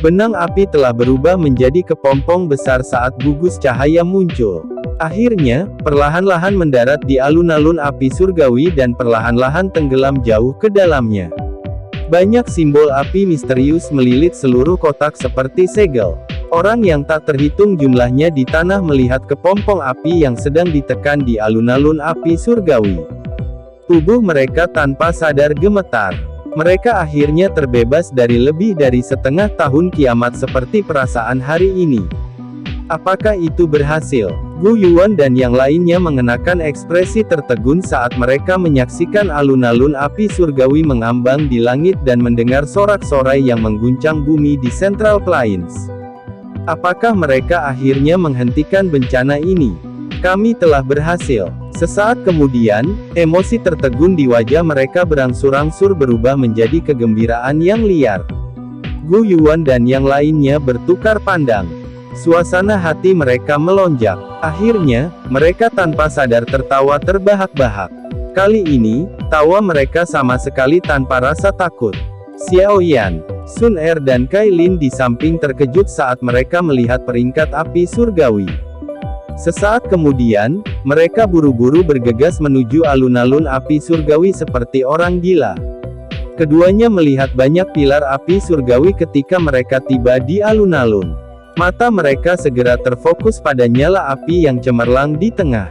Benang api telah berubah menjadi kepompong besar saat gugus cahaya muncul. Akhirnya, perlahan-lahan mendarat di alun-alun api surgawi dan perlahan-lahan tenggelam jauh ke dalamnya. Banyak simbol api misterius melilit seluruh kotak seperti segel. Orang yang tak terhitung jumlahnya di tanah melihat kepompong api yang sedang ditekan di alun-alun api surgawi. Tubuh mereka tanpa sadar gemetar. Mereka akhirnya terbebas dari lebih dari setengah tahun kiamat seperti perasaan hari ini. Apakah itu berhasil? Gu Yuan dan yang lainnya mengenakan ekspresi tertegun saat mereka menyaksikan alun-alun api surgawi mengambang di langit dan mendengar sorak-sorai yang mengguncang bumi di Central Plains. Apakah mereka akhirnya menghentikan bencana ini? Kami telah berhasil. Sesaat kemudian, emosi tertegun di wajah mereka berangsur-angsur berubah menjadi kegembiraan yang liar. Gu Yuan dan yang lainnya bertukar pandang. Suasana hati mereka melonjak. Akhirnya, mereka tanpa sadar tertawa terbahak-bahak. Kali ini, tawa mereka sama sekali tanpa rasa takut. Xiao Yan, Sun Er dan Kailin di samping terkejut saat mereka melihat peringkat api surgawi. Sesaat kemudian, mereka buru-buru bergegas menuju alun-alun api surgawi seperti orang gila. Keduanya melihat banyak pilar api surgawi ketika mereka tiba di alun-alun. Mata mereka segera terfokus pada nyala api yang cemerlang di tengah.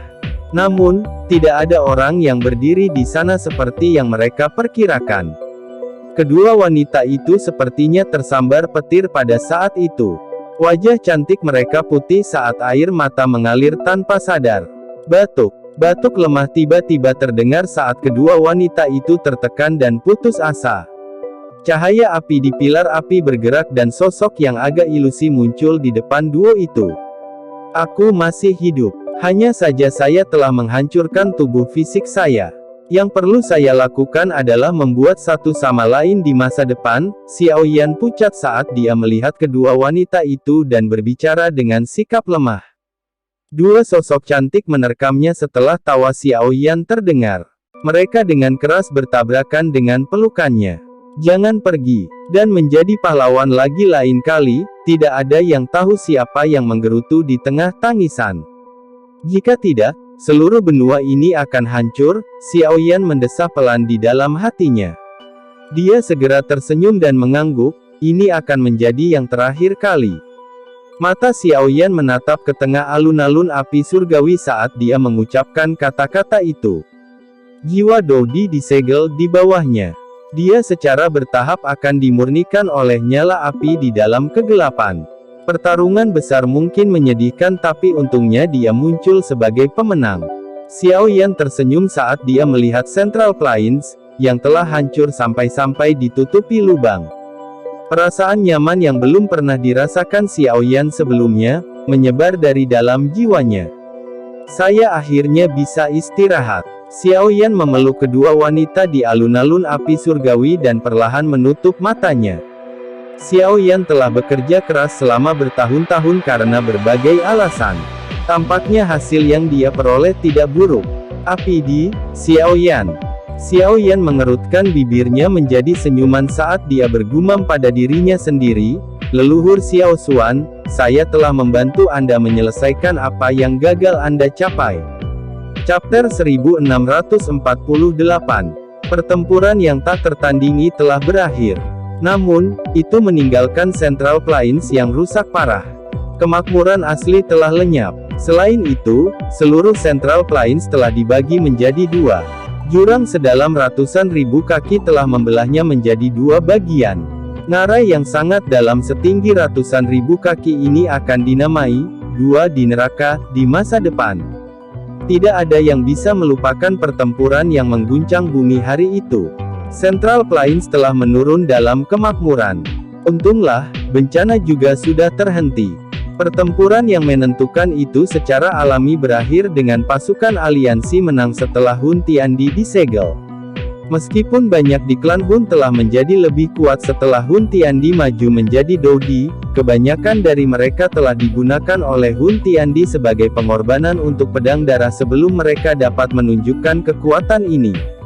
Namun, tidak ada orang yang berdiri di sana seperti yang mereka perkirakan. Kedua wanita itu sepertinya tersambar petir pada saat itu. Wajah cantik mereka putih saat air mata mengalir tanpa sadar. Batuk lemah tiba-tiba terdengar saat kedua wanita itu tertekan dan putus asa. Cahaya api di pilar api bergerak dan sosok yang agak ilusi muncul di depan duo itu. Aku masih hidup. Hanya saja saya telah menghancurkan tubuh fisik saya. Yang perlu saya lakukan adalah membuat satu sama lain di masa depan. Xiaoyan pucat saat dia melihat kedua wanita itu dan berbicara dengan sikap lemah. Dua sosok cantik menerkamnya setelah tawa Xiaoyan terdengar. Mereka dengan keras bertabrakan dengan pelukannya. Jangan pergi, dan menjadi pahlawan lagi lain kali. Tidak ada yang tahu siapa yang menggerutu di tengah tangisan. Jika tidak, seluruh benua ini akan hancur, Xiaoyan mendesah pelan di dalam hatinya. Dia segera tersenyum dan mengangguk, ini akan menjadi yang terakhir kali. Mata Xiaoyan menatap ke tengah alun-alun api surgawi saat dia mengucapkan kata-kata itu. Jiwa Dodi disegel di bawahnya. Dia secara bertahap akan dimurnikan oleh nyala api di dalam kegelapan. Pertarungan besar mungkin menyedihkan tapi untungnya dia muncul sebagai pemenang. Xiaoyan tersenyum saat dia melihat Central Plains, yang telah hancur sampai-sampai ditutupi lubang. Perasaan nyaman yang belum pernah dirasakan Xiaoyan sebelumnya, menyebar dari dalam jiwanya. Saya akhirnya bisa istirahat. Xiaoyan memeluk kedua wanita di alun-alun api surgawi dan perlahan menutup matanya. Xiaoyan telah bekerja keras selama bertahun-tahun karena berbagai alasan. Tampaknya hasil yang dia peroleh tidak buruk. Api di Xiaoyan. Xiaoyan mengerutkan bibirnya menjadi senyuman saat dia bergumam pada dirinya sendiri, leluhur Xiao Xuan, saya telah membantu Anda menyelesaikan apa yang gagal Anda capai. Chapter 1648. Pertempuran yang tak tertandingi telah berakhir. Namun, itu meninggalkan Central Plains yang rusak parah. Kemakmuran asli telah lenyap. Selain itu, seluruh Central Plains telah dibagi menjadi dua. Jurang sedalam ratusan ribu kaki telah membelahnya menjadi dua bagian. Ngarai yang sangat dalam setinggi ratusan ribu kaki ini akan dinamai, Dua di Neraka, di masa depan. Tidak ada yang bisa melupakan pertempuran yang mengguncang bumi hari itu. Central Plains telah menurun dalam kemakmuran. Untunglah, bencana juga sudah terhenti. Pertempuran yang menentukan itu secara alami berakhir dengan pasukan aliansi menang setelah Hun Tiandi disegel. Meskipun banyak di klan Hun telah menjadi lebih kuat setelah Hun Tiandi maju menjadi Dodi, kebanyakan dari mereka telah digunakan oleh Hun Tiandi sebagai pengorbanan untuk pedang darah sebelum mereka dapat menunjukkan kekuatan ini.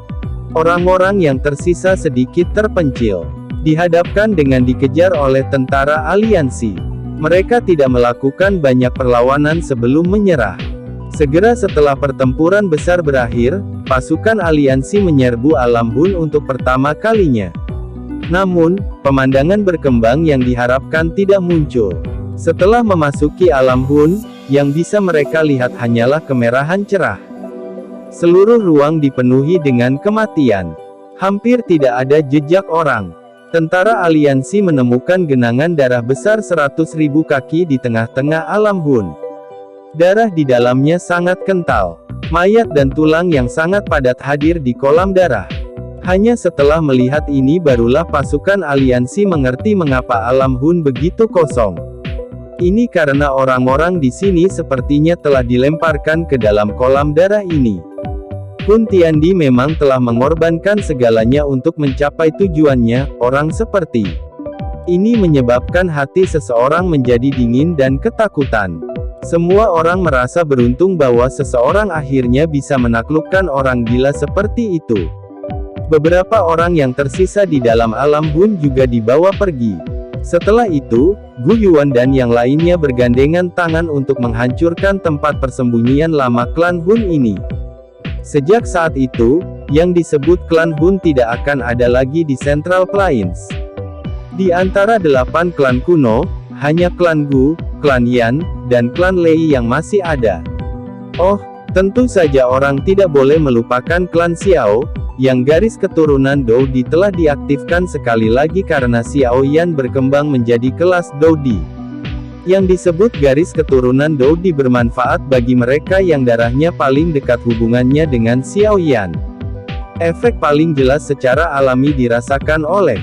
Orang-orang yang tersisa sedikit terpencil, dihadapkan dengan dikejar oleh tentara aliansi. Mereka tidak melakukan banyak perlawanan sebelum menyerah. Segera setelah pertempuran besar berakhir, pasukan aliansi menyerbu alam Hun untuk pertama kalinya. Namun, pemandangan berkembang yang diharapkan tidak muncul. Setelah memasuki alam Hun, yang bisa mereka lihat hanyalah kemerahan cerah. Seluruh ruang dipenuhi dengan kematian. Hampir tidak ada jejak orang. Tentara aliansi menemukan genangan darah besar 100.000 kaki di tengah-tengah alam Hun. Darah di dalamnya sangat kental. Mayat dan tulang yang sangat padat hadir di kolam darah. Hanya setelah melihat ini barulah pasukan aliansi mengerti mengapa alam Hun begitu kosong. Ini karena orang-orang di sini sepertinya telah dilemparkan ke dalam kolam darah ini. Hun Tiandi memang telah mengorbankan segalanya untuk mencapai tujuannya, orang seperti ini menyebabkan hati seseorang menjadi dingin dan ketakutan. Semua orang merasa beruntung bahwa seseorang akhirnya bisa menaklukkan orang gila seperti itu. Beberapa orang yang tersisa di dalam alam Hun juga dibawa pergi. Setelah itu, Gu Yuan dan yang lainnya bergandengan tangan untuk menghancurkan tempat persembunyian lama klan Hun ini. Sejak saat itu, yang disebut klan Hun tidak akan ada lagi di Central Plains. Di antara 8 klan kuno, hanya klan Gu, klan Yan, dan klan Lei yang masih ada. Oh, tentu saja orang tidak boleh melupakan klan Xiao, yang garis keturunan Dou Di telah diaktifkan sekali lagi karena Xiao Yan berkembang menjadi kelas Dou Di. Yang disebut garis keturunan Dou Di bermanfaat bagi mereka yang darahnya paling dekat hubungannya dengan Xiao Yan. Efek paling jelas secara alami dirasakan oleh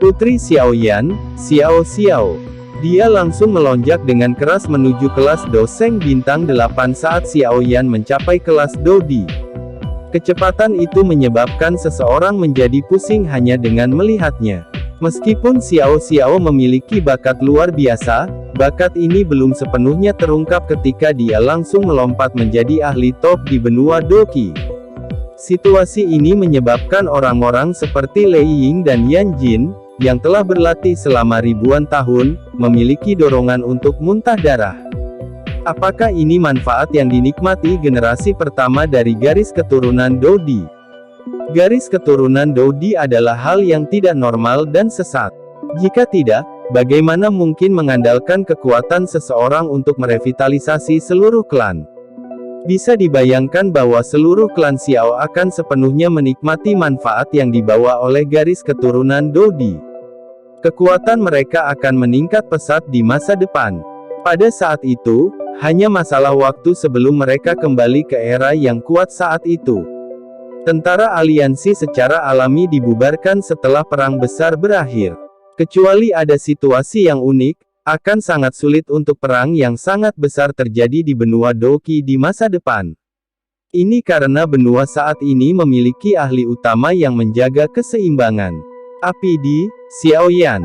putri Xiao Yan, Xiao Xiao. Dia langsung melonjak dengan keras menuju kelas Doseng bintang 8 saat Xiao Yan mencapai kelas Dou Di. Kecepatan itu menyebabkan seseorang menjadi pusing hanya dengan melihatnya. Meskipun Xiao Xiao memiliki bakat luar biasa, bakat ini belum sepenuhnya terungkap ketika dia langsung melompat menjadi ahli top di benua Doqi. Situasi ini menyebabkan orang-orang seperti Lei Ying dan Yan Jin, yang telah berlatih selama ribuan tahun, memiliki dorongan untuk muntah darah. Apakah ini manfaat yang dinikmati generasi pertama dari garis keturunan Dou Di? Garis keturunan Dou Di adalah hal yang tidak normal dan sesat. Jika tidak, bagaimana mungkin mengandalkan kekuatan seseorang untuk merevitalisasi seluruh klan? Bisa dibayangkan bahwa seluruh klan Xiao akan sepenuhnya menikmati manfaat yang dibawa oleh garis keturunan Dou Di. Kekuatan mereka akan meningkat pesat di masa depan. Pada saat itu, hanya masalah waktu sebelum mereka kembali ke era yang kuat saat itu. Tentara aliansi secara alami dibubarkan setelah perang besar berakhir. Kecuali ada situasi yang unik, akan sangat sulit untuk perang yang sangat besar terjadi di benua Doqi di masa depan. Ini karena benua saat ini memiliki ahli utama yang menjaga keseimbangan. Api di Xiao Yan.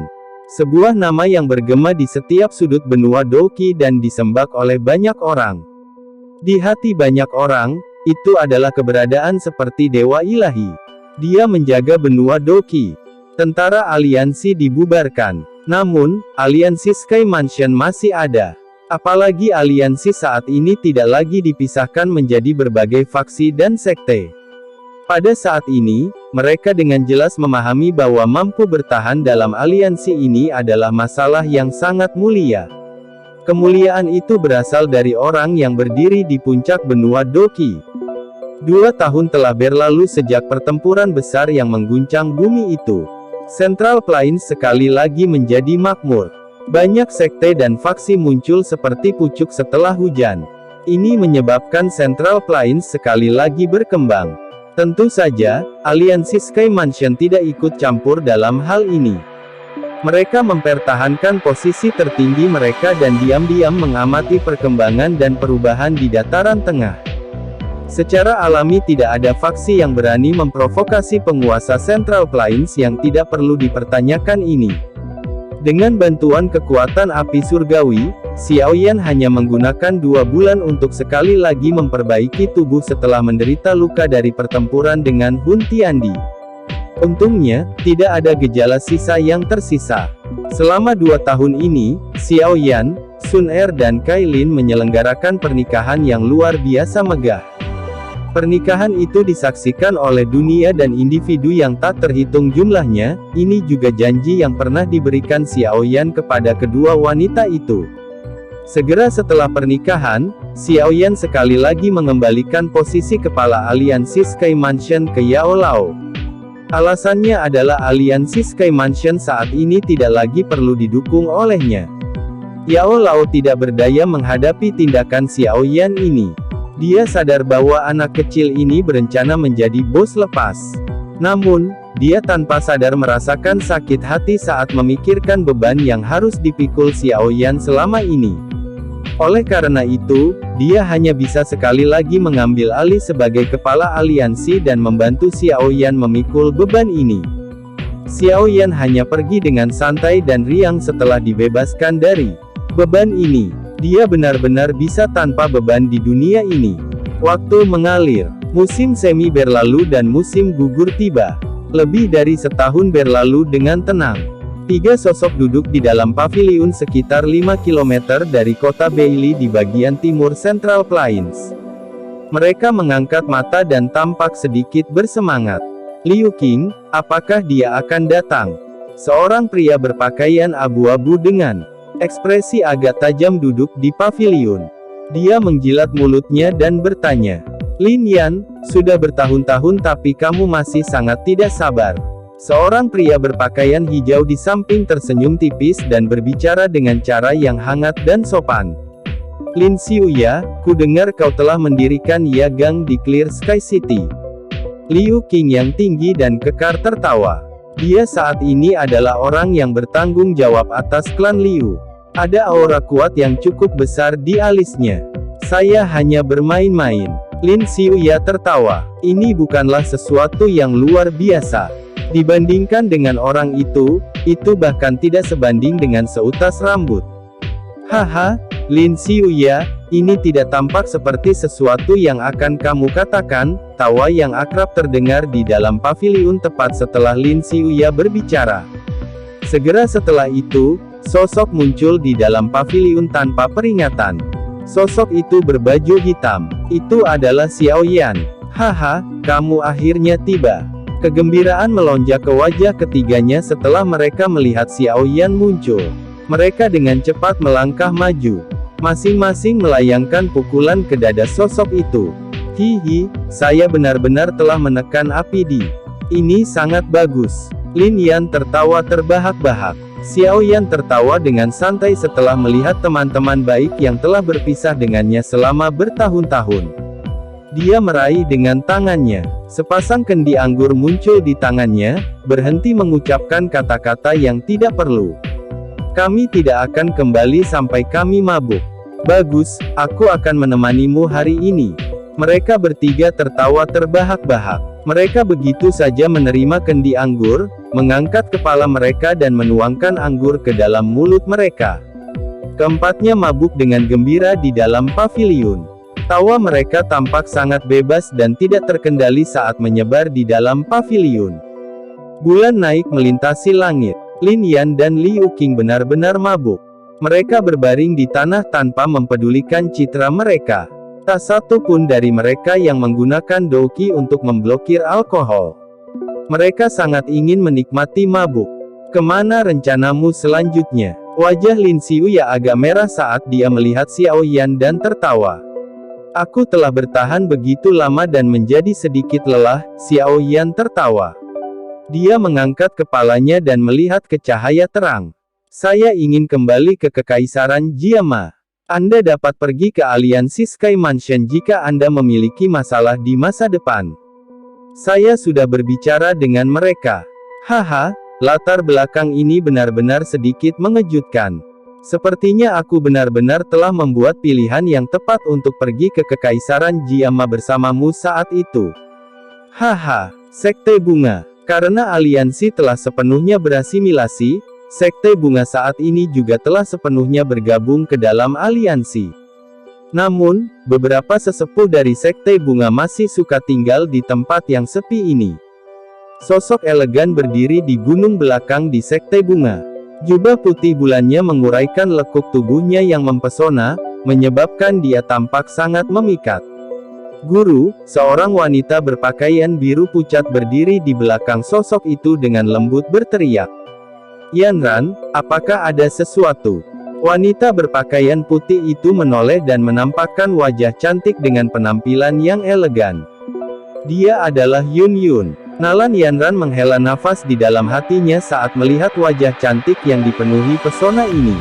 Sebuah nama yang bergema di setiap sudut benua Doqi dan disembah oleh banyak orang. Di hati banyak orang, itu adalah keberadaan seperti dewa ilahi. Dia menjaga benua Doqi. Tentara aliansi dibubarkan. Namun, aliansi Sky Mansion masih ada. Apalagi aliansi saat ini tidak lagi dipisahkan menjadi berbagai faksi dan sekte. Pada saat ini, mereka dengan jelas memahami bahwa mampu bertahan dalam aliansi ini adalah masalah yang sangat mulia. Kemuliaan itu berasal dari orang yang berdiri di puncak benua Doqi. 2 tahun telah berlalu sejak pertempuran besar yang mengguncang bumi itu. Central Plains sekali lagi menjadi makmur. Banyak sekte dan faksi muncul seperti pucuk setelah hujan. Ini menyebabkan Central Plains sekali lagi berkembang. Tentu saja, aliansi Sky Mansion tidak ikut campur dalam hal ini. Mereka mempertahankan posisi tertinggi mereka dan diam-diam mengamati perkembangan dan perubahan di dataran tengah. Secara alami tidak ada faksi yang berani memprovokasi penguasa Central Plains yang tidak perlu dipertanyakan ini. Dengan bantuan kekuatan api surgawi, Xiao Yan hanya menggunakan 2 bulan untuk sekali lagi memperbaiki tubuh setelah menderita luka dari pertempuran dengan Hun Tiandi. Untungnya, tidak ada gejala sisa yang tersisa. Selama 2 tahun ini, Xiao Yan, Sun Er dan Kai Lin menyelenggarakan pernikahan yang luar biasa megah. Pernikahan itu disaksikan oleh dunia dan individu yang tak terhitung jumlahnya. Ini juga janji yang pernah diberikan Xiao Yan kepada kedua wanita itu. Segera setelah pernikahan, Xiao Yan sekali lagi mengembalikan posisi kepala aliansi Sky Mansion ke Yao Lao. Alasannya adalah aliansi Sky Mansion saat ini tidak lagi perlu didukung olehnya. Yao Lao tidak berdaya menghadapi tindakan Xiao Yan ini. Dia sadar bahwa anak kecil ini berencana menjadi bos lepas. Namun, dia tanpa sadar merasakan sakit hati saat memikirkan beban yang harus dipikul Xiao Yan selama ini. Oleh karena itu, dia hanya bisa sekali lagi mengambil alih sebagai kepala aliansi dan membantu Xiao Yan memikul beban ini. Xiao Yan hanya pergi dengan santai dan riang setelah dibebaskan dari beban ini. Dia benar-benar bisa tanpa beban di dunia ini. Waktu mengalir. Musim semi berlalu dan musim gugur tiba. Lebih dari setahun berlalu dengan tenang. 3 sosok duduk di dalam paviliun sekitar 5 km dari kota Bailey di bagian timur Central Plains. Mereka mengangkat mata dan tampak sedikit bersemangat. Liu Qing, apakah dia akan datang? Seorang pria berpakaian abu-abu dengan ekspresi agak tajam duduk di paviliun. Dia menjilat mulutnya dan bertanya, "Lin Yan, sudah bertahun-tahun tapi kamu masih sangat tidak sabar." Seorang pria berpakaian hijau di samping tersenyum tipis dan berbicara dengan cara yang hangat dan sopan. "Lin Xiuya, ku dengar kau telah mendirikan Yagang di Clear Sky City." Liu Qing yang tinggi dan kekar tertawa. Dia saat ini adalah orang yang bertanggung jawab atas klan Liu. Ada aura kuat yang cukup besar di alisnya. "Saya hanya bermain-main." Lin Xiuya tertawa. Ini bukanlah sesuatu yang luar biasa. Dibandingkan dengan orang itu bahkan tidak sebanding dengan seutas rambut. "Haha, Lin Xiuya, ini tidak tampak seperti sesuatu yang akan kamu katakan." Tawa yang akrab terdengar di dalam paviliun tepat setelah Lin Xiuya berbicara. Segera setelah itu, sosok muncul di dalam paviliun tanpa peringatan. Sosok itu berbaju hitam. Itu adalah Xiao Yan. "Haha, kamu akhirnya tiba." Kegembiraan melonjak ke wajah ketiganya setelah mereka melihat Xiao Yan muncul. Mereka dengan cepat melangkah maju. Masing-masing melayangkan pukulan ke dada sosok itu. "Hihi, saya benar-benar telah menekan api di. Ini sangat bagus." Lin Yan tertawa terbahak-bahak. Xiao Yan tertawa dengan santai setelah melihat teman-teman baik yang telah berpisah dengannya selama bertahun-tahun. Dia meraih dengan tangannya. Sepasang kendi anggur muncul di tangannya, berhenti mengucapkan kata-kata yang tidak perlu. "Kami tidak akan kembali sampai kami mabuk." "Bagus, aku akan menemanimu hari ini." Mereka bertiga tertawa terbahak-bahak. Mereka begitu saja menerima kendi anggur, mengangkat kepala mereka dan menuangkan anggur ke dalam mulut mereka. Keempatnya mabuk dengan gembira di dalam paviliun. Tawa mereka tampak sangat bebas dan tidak terkendali saat menyebar di dalam paviliun. Bulan naik melintasi langit. Lin Yan dan Liu Qing benar-benar mabuk. Mereka berbaring di tanah tanpa mempedulikan citra mereka. Tak satu pun dari mereka yang menggunakan douki untuk memblokir alkohol. Mereka sangat ingin menikmati mabuk. "Kemana rencanamu selanjutnya?" Wajah Lin Xiuya agak merah saat dia melihat Xiao Yan dan tertawa. "Aku telah bertahan begitu lama dan menjadi sedikit lelah." Xiao Yan tertawa. Dia mengangkat kepalanya dan melihat ke cahaya terang. "Saya ingin kembali ke Kekaisaran Jiama. Anda dapat pergi ke aliansi Sky Mansion jika Anda memiliki masalah di masa depan. Saya sudah berbicara dengan mereka." "Haha, latar belakang ini benar-benar sedikit mengejutkan. Sepertinya aku benar-benar telah membuat pilihan yang tepat untuk pergi ke Kekaisaran Jiama bersamamu saat itu." "Haha, Sekte Bunga. Karena aliansi telah sepenuhnya berasimilasi, Sekte Bunga saat ini juga telah sepenuhnya bergabung ke dalam aliansi. Namun, beberapa sesepuh dari Sekte Bunga masih suka tinggal di tempat yang sepi ini." Sosok elegan berdiri di gunung belakang di Sekte Bunga. Jubah putih bulannya menguraikan lekuk tubuhnya yang mempesona, menyebabkan dia tampak sangat memikat. "Guru," seorang wanita berpakaian biru pucat berdiri di belakang sosok itu dengan lembut berteriak. "Yanran, apakah ada sesuatu?" Wanita berpakaian putih itu menoleh dan menampakkan wajah cantik dengan penampilan yang elegan. Dia adalah Yun Yun. Nalan Yanran menghela nafas di dalam hatinya saat melihat wajah cantik yang dipenuhi pesona ini.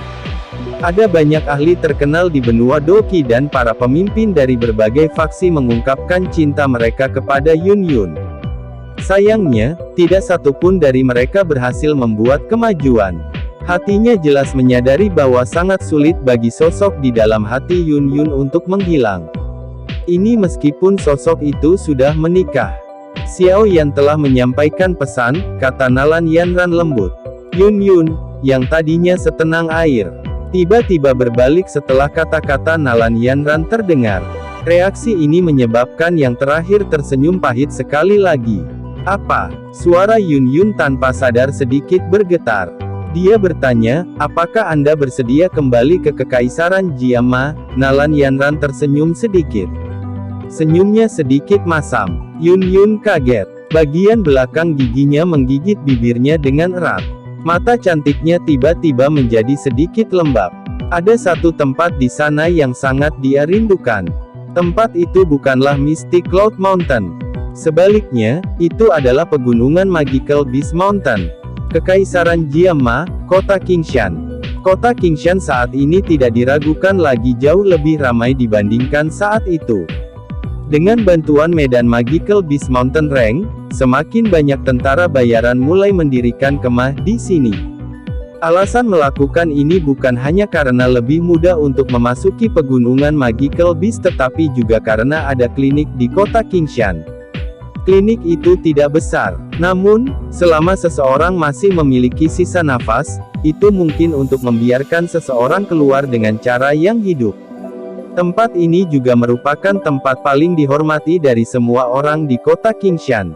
Ada banyak ahli terkenal di benua Doki dan para pemimpin dari berbagai faksi mengungkapkan cinta mereka kepada Yun Yun. Sayangnya, tidak satupun dari mereka berhasil membuat kemajuan. Hatinya jelas menyadari bahwa sangat sulit bagi sosok di dalam hati Yun Yun untuk menghilang. Ini meskipun sosok itu sudah menikah. "Xiao Yan telah menyampaikan pesan," kata Nalan Yanran lembut. Yun Yun, yang tadinya setenang air, tiba-tiba berbalik setelah kata-kata Nalan Yanran terdengar. Reaksi ini menyebabkan yang terakhir tersenyum pahit sekali lagi. Apa? Suara Yun Yun tanpa sadar sedikit bergetar. Dia bertanya, apakah Anda bersedia kembali ke Kekaisaran Jiama? Nalan Yanran tersenyum sedikit. Senyumnya sedikit masam. Yun Yun kaget. Bagian belakang giginya menggigit bibirnya dengan erat. Mata cantiknya tiba-tiba menjadi sedikit lembab. Ada satu tempat di sana yang sangat dia rindukan. Tempat itu bukanlah Mystic Cloud Mountain. Sebaliknya, itu adalah pegunungan Magical Beast Mountain. Kekaisaran Jiama, kota Qingshan. Kota Qingshan saat ini tidak diragukan lagi jauh lebih ramai dibandingkan saat itu. Dengan bantuan medan Magical Beast Mountain Rank, semakin banyak tentara bayaran mulai mendirikan kemah di sini. Alasan melakukan ini bukan hanya karena lebih mudah untuk memasuki pegunungan Magical Beast tetapi juga karena ada klinik di kota Qingshan. Klinik itu tidak besar, namun, selama seseorang masih memiliki sisa nafas, itu mungkin untuk membiarkan seseorang keluar dengan cara yang hidup. Tempat ini juga merupakan tempat paling dihormati dari semua orang di kota Qingshan.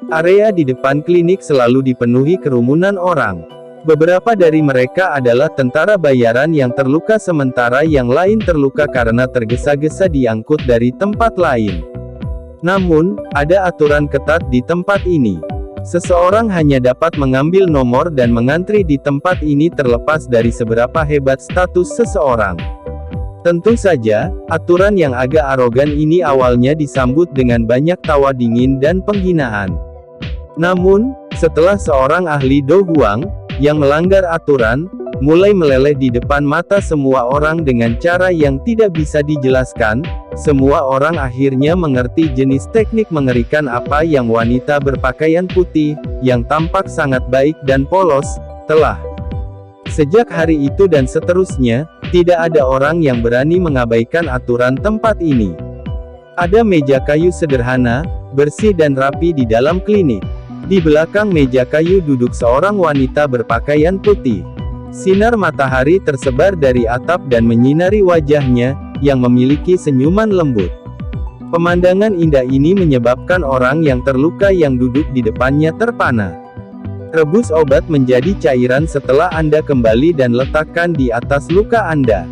Area di depan klinik selalu dipenuhi kerumunan orang. Beberapa dari mereka adalah tentara bayaran yang terluka sementara yang lain terluka karena tergesa-gesa diangkut dari tempat lain. Namun, ada aturan ketat di tempat ini. Seseorang hanya dapat mengambil nomor dan mengantri di tempat ini terlepas dari seberapa hebat status seseorang. Tentu saja, aturan yang agak arogan ini awalnya disambut dengan banyak tawa dingin dan penghinaan. Namun, setelah seorang ahli Do Huang, yang melanggar aturan, mulai meleleh di depan mata semua orang dengan cara yang tidak bisa dijelaskan, semua orang akhirnya mengerti jenis teknik mengerikan apa yang wanita berpakaian putih, yang tampak sangat baik dan polos, telah. Sejak hari itu dan seterusnya, tidak ada orang yang berani mengabaikan aturan tempat ini. Ada meja kayu sederhana, bersih dan rapi di dalam klinik. Di belakang meja kayu duduk seorang wanita berpakaian putih. Sinar matahari tersebar dari atap dan menyinari wajahnya, yang memiliki senyuman lembut. Pemandangan indah ini menyebabkan orang yang terluka yang duduk di depannya terpana. Rebus obat menjadi cairan setelah Anda kembali dan letakkan di atas luka Anda.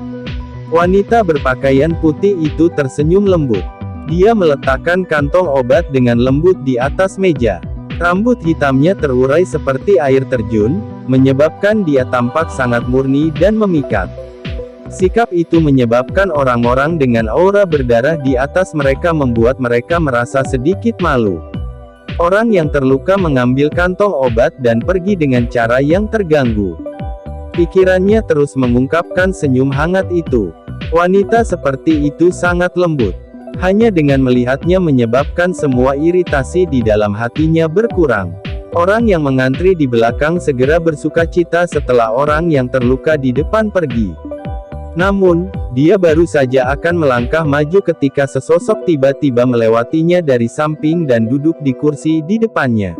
Wanita berpakaian putih itu tersenyum lembut. Dia meletakkan kantong obat dengan lembut di atas meja. Rambut hitamnya terurai seperti air terjun, menyebabkan dia tampak sangat murni dan memikat. Sikap itu menyebabkan orang-orang dengan aura berdarah di atas mereka membuat mereka merasa sedikit malu. Orang yang terluka mengambil kantong obat dan pergi dengan cara yang terganggu. Pikirannya terus mengungkapkan senyum hangat itu. Wanita seperti itu sangat lembut. Hanya dengan melihatnya menyebabkan semua iritasi di dalam hatinya berkurang. Orang yang mengantri di belakang segera bersukacita setelah orang yang terluka di depan pergi. Namun, dia baru saja akan melangkah maju ketika sesosok tiba-tiba melewatinya dari samping dan duduk di kursi di depannya.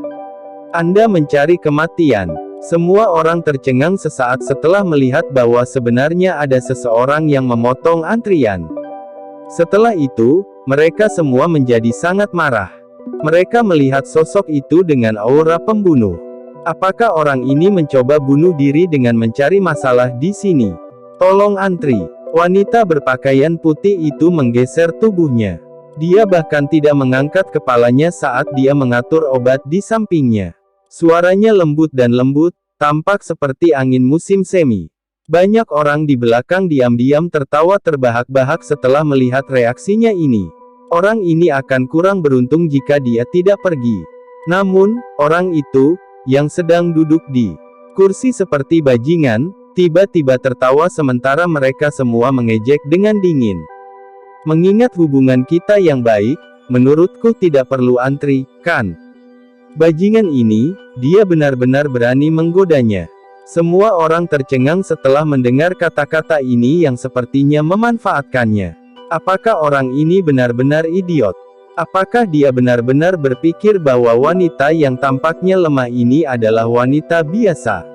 Anda mencari kematian. Semua orang tercengang sesaat setelah melihat bahwa sebenarnya ada seseorang yang memotong antrian. Setelah itu, mereka semua menjadi sangat marah. Mereka melihat sosok itu dengan aura pembunuh. Apakah orang ini mencoba bunuh diri dengan mencari masalah di sini? Tolong antri. Wanita berpakaian putih itu menggeser tubuhnya. Dia bahkan tidak mengangkat kepalanya saat dia mengatur obat di sampingnya. Suaranya lembut dan lembut, tampak seperti angin musim semi. Banyak orang di belakang diam-diam tertawa terbahak-bahak setelah melihat reaksinya ini. Orang ini akan kurang beruntung jika dia tidak pergi. Namun, orang itu, yang sedang duduk di kursi seperti bajingan, tiba-tiba tertawa sementara mereka semua mengejek dengan dingin. Mengingat hubungan kita yang baik, menurutku tidak perlu antri, kan? Bajingan ini, dia benar-benar berani menggodanya. Semua orang tercengang setelah mendengar kata-kata ini yang sepertinya memanfaatkannya. Apakah orang ini benar-benar idiot? Apakah dia benar-benar berpikir bahwa wanita yang tampaknya lemah ini adalah wanita biasa?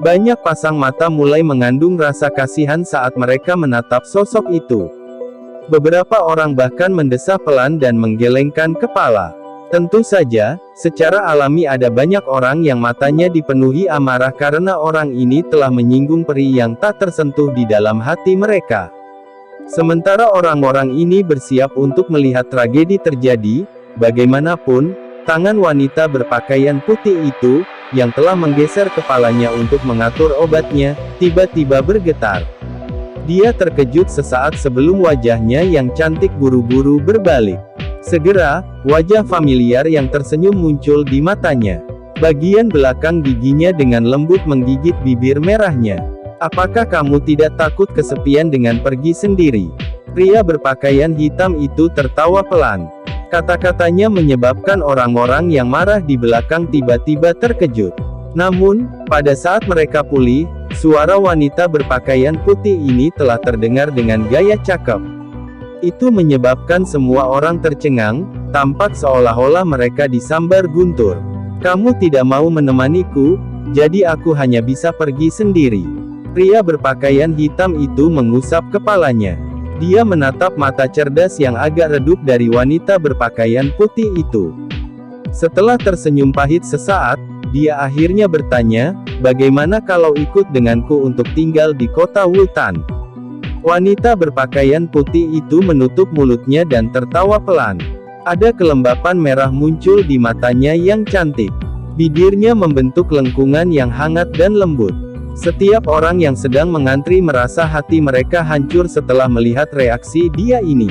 Banyak pasang mata mulai mengandung rasa kasihan saat mereka menatap sosok itu. Beberapa orang bahkan mendesah pelan dan menggelengkan kepala. Tentu saja, secara alami ada banyak orang yang matanya dipenuhi amarah karena orang ini telah menyinggung peri yang tak tersentuh di dalam hati mereka. Sementara orang-orang ini bersiap untuk melihat tragedi terjadi, bagaimanapun, tangan wanita berpakaian putih itu, yang telah menggeser kepalanya untuk mengatur obatnya, tiba-tiba bergetar. Dia terkejut sesaat sebelum wajahnya yang cantik buru-buru berbalik. Segera, wajah familiar yang tersenyum muncul di matanya. Bagian belakang giginya dengan lembut menggigit bibir merahnya. "Apakah kamu tidak takut kesepian dengan pergi sendiri?" Pria berpakaian hitam itu tertawa pelan. Kata-katanya menyebabkan orang-orang yang marah di belakang tiba-tiba terkejut. Namun, pada saat mereka pulih, suara wanita berpakaian putih ini telah terdengar dengan gaya cakep. Itu menyebabkan semua orang tercengang, tampak seolah-olah mereka disambar guntur. "Kamu tidak mau menemaniku, jadi aku hanya bisa pergi sendiri." Pria berpakaian hitam itu mengusap kepalanya. Dia menatap mata cerdas yang agak redup dari wanita berpakaian putih itu. Setelah tersenyum pahit sesaat, dia akhirnya bertanya, "Bagaimana kalau ikut denganku untuk tinggal di kota Wultan?" Wanita berpakaian putih itu menutup mulutnya dan tertawa pelan. Ada kelembapan merah muncul di matanya yang cantik. Bibirnya membentuk lengkungan yang hangat dan lembut. Setiap orang yang sedang mengantri merasa hati mereka hancur setelah melihat reaksi dia ini.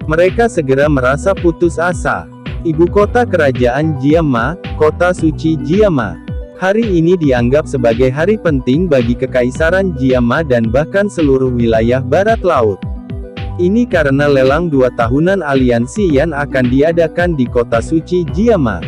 Mereka segera merasa putus asa. Ibu kota kerajaan Jiama, kota suci Jiama. Hari ini dianggap sebagai hari penting bagi Kekaisaran Jiama dan bahkan seluruh wilayah barat laut. Ini karena lelang 2 tahunan aliansi Yan akan diadakan di kota suci Jiama.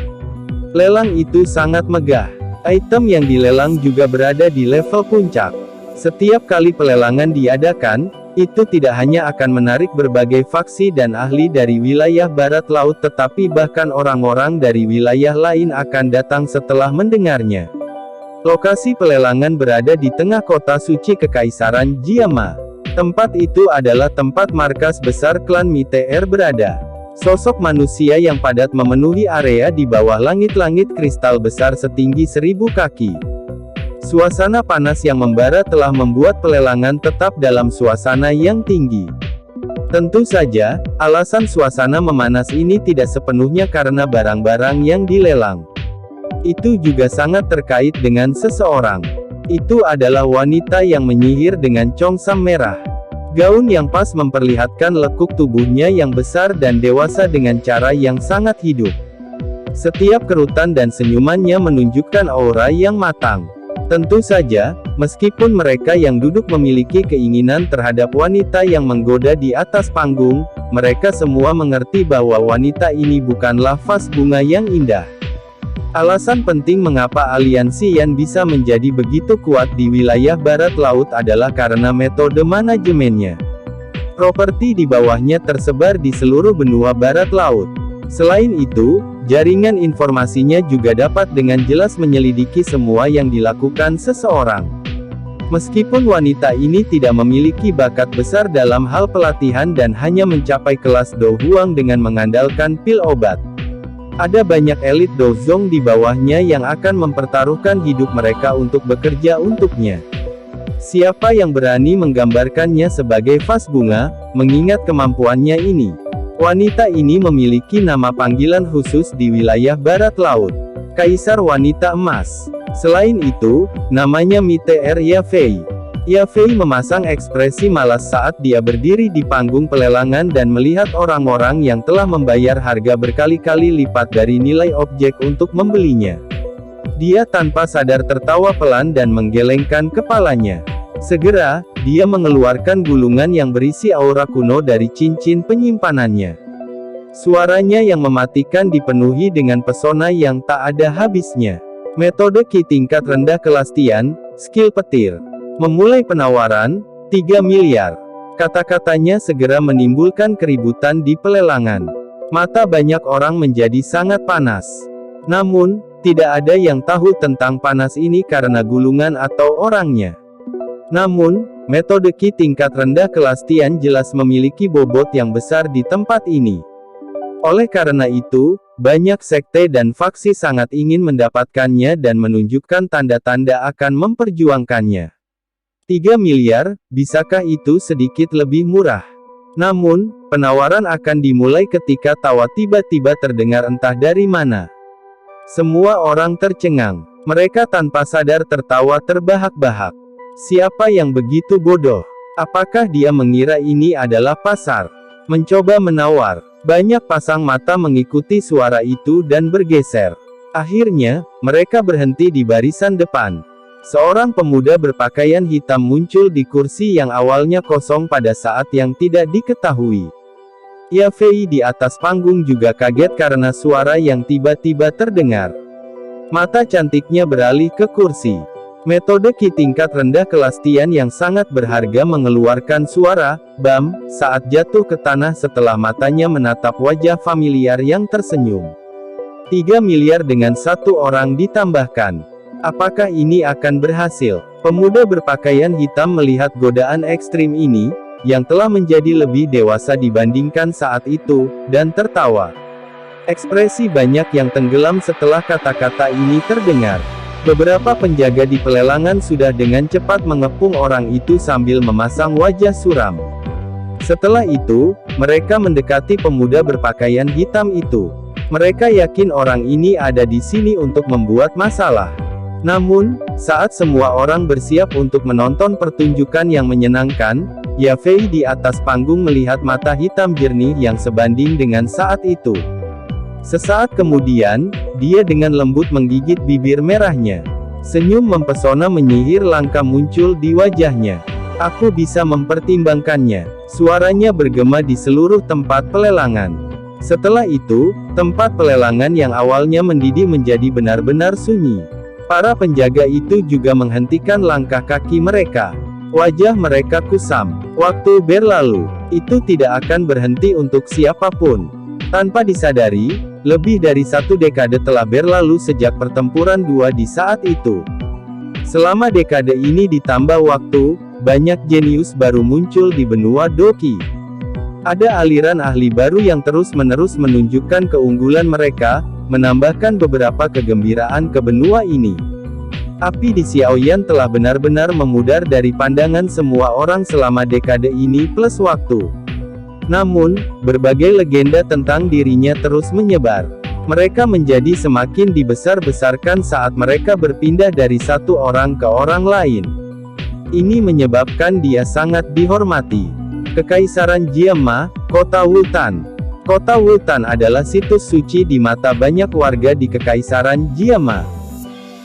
Lelang itu sangat megah. Item yang dilelang juga berada di level puncak. Setiap kali pelelangan diadakan, itu tidak hanya akan menarik berbagai faksi dan ahli dari wilayah barat laut tetapi bahkan orang-orang dari wilayah lain akan datang setelah mendengarnya. Lokasi pelelangan berada di tengah kota suci Kekaisaran Jiama. Tempat itu adalah tempat markas besar klan Miteer berada. Sosok manusia yang padat memenuhi area di bawah langit-langit kristal besar setinggi 1000 kaki. Suasana panas yang membara telah membuat pelelangan tetap dalam suasana yang tinggi. Tentu saja, alasan suasana memanas ini tidak sepenuhnya karena barang-barang yang dilelang. Itu juga sangat terkait dengan seseorang. Itu adalah wanita yang menyihir dengan congsam merah. Gaun yang pas memperlihatkan lekuk tubuhnya yang besar dan dewasa dengan cara yang sangat hidup. Setiap kerutan dan senyumannya menunjukkan aura yang matang. Tentu saja, meskipun mereka yang duduk memiliki keinginan terhadap wanita yang menggoda di atas panggung, mereka semua mengerti bahwa wanita ini bukanlah vas bunga yang indah. Alasan penting mengapa aliansi Yan bisa menjadi begitu kuat di wilayah barat laut adalah karena metode manajemennya. Properti di bawahnya tersebar di seluruh benua barat laut. Selain itu, jaringan informasinya juga dapat dengan jelas menyelidiki semua yang dilakukan seseorang. Meskipun wanita ini tidak memiliki bakat besar dalam hal pelatihan dan hanya mencapai kelas Do Huang dengan mengandalkan pil obat. Ada banyak elit dozong di bawahnya yang akan mempertaruhkan hidup mereka untuk bekerja untuknya. Siapa yang berani menggambarkannya sebagai vas bunga, mengingat kemampuannya ini? Wanita ini memiliki nama panggilan khusus di wilayah barat laut. Kaisar Wanita Emas. Selain itu, namanya Miteer Yafei. Yafei memasang ekspresi malas saat dia berdiri di panggung pelelangan dan melihat orang-orang yang telah membayar harga berkali-kali lipat dari nilai objek untuk membelinya. Dia tanpa sadar tertawa pelan dan menggelengkan kepalanya. Segera, dia mengeluarkan gulungan yang berisi aura kuno dari cincin penyimpanannya. Suaranya yang mematikan dipenuhi dengan pesona yang tak ada habisnya. Metode Ki tingkat rendah kelas Tian, skill petir. Memulai penawaran, 3 miliar. Kata-katanya segera menimbulkan keributan di pelelangan. Mata banyak orang menjadi sangat panas. Namun, tidak ada yang tahu tentang panas ini karena gulungan atau orangnya. Namun, metode Ki tingkat rendah kelas Tian jelas memiliki bobot yang besar di tempat ini. Oleh karena itu, banyak sekte dan faksi sangat ingin mendapatkannya dan menunjukkan tanda-tanda akan memperjuangkannya. 3 miliar, bisakah itu sedikit lebih murah? Namun, penawaran akan dimulai ketika tawa tiba-tiba terdengar entah dari mana. Semua orang tercengang. Mereka tanpa sadar tertawa terbahak-bahak. Siapa yang begitu bodoh? Apakah dia mengira ini adalah pasar? Mencoba menawar. Banyak pasang mata mengikuti suara itu dan bergeser. Akhirnya, mereka berhenti di barisan depan. Seorang pemuda berpakaian hitam muncul di kursi yang awalnya kosong pada saat yang tidak diketahui. Yafei di atas panggung juga kaget karena suara yang tiba-tiba terdengar. Mata cantiknya beralih ke kursi. Metode Qi tingkat rendah kelas Tian yang sangat berharga mengeluarkan suara "bam" saat jatuh ke tanah setelah matanya menatap wajah familiar yang tersenyum. 3 miliar dengan satu orang ditambahkan. Apakah ini akan berhasil? Pemuda berpakaian hitam melihat godaan ekstrim ini, yang telah menjadi lebih dewasa dibandingkan saat itu, dan tertawa. Ekspresi banyak yang tenggelam setelah kata-kata ini terdengar. Beberapa penjaga di pelelangan sudah dengan cepat mengepung orang itu sambil memasang wajah suram. Setelah itu, mereka mendekati pemuda berpakaian hitam itu. Mereka yakin orang ini ada di sini untuk membuat masalah. Namun, saat semua orang bersiap untuk menonton pertunjukan yang menyenangkan, Yafei di atas panggung melihat mata hitam jernih yang sebanding dengan saat itu. Sesaat kemudian, dia dengan lembut menggigit bibir merahnya. Senyum mempesona menyihir langka muncul di wajahnya. Aku bisa mempertimbangkannya. Suaranya bergema di seluruh tempat pelelangan. Setelah itu, tempat pelelangan yang awalnya mendidih menjadi benar-benar sunyi. Para penjaga itu juga menghentikan langkah kaki mereka. Wajah mereka kusam. Waktu berlalu. Itu tidak akan berhenti untuk siapapun. Tanpa disadari, lebih dari 1 dekade telah berlalu sejak pertempuran dua di saat itu. Selama dekade ini ditambah waktu, banyak jenius baru muncul di benua Doqi. Ada aliran ahli baru yang terus-menerus menunjukkan keunggulan mereka, menambahkan beberapa kegembiraan ke benua ini. Api di Xiaoyan telah benar-benar memudar dari pandangan semua orang selama dekade ini plus waktu. Namun, berbagai legenda tentang dirinya terus menyebar. Mereka menjadi semakin dibesar-besarkan saat mereka berpindah dari satu orang ke orang lain. Ini menyebabkan dia sangat dihormati. Kekaisaran Jiama, Kota Wultan. Kota Wultan adalah situs suci di mata banyak warga di Kekaisaran Jiama.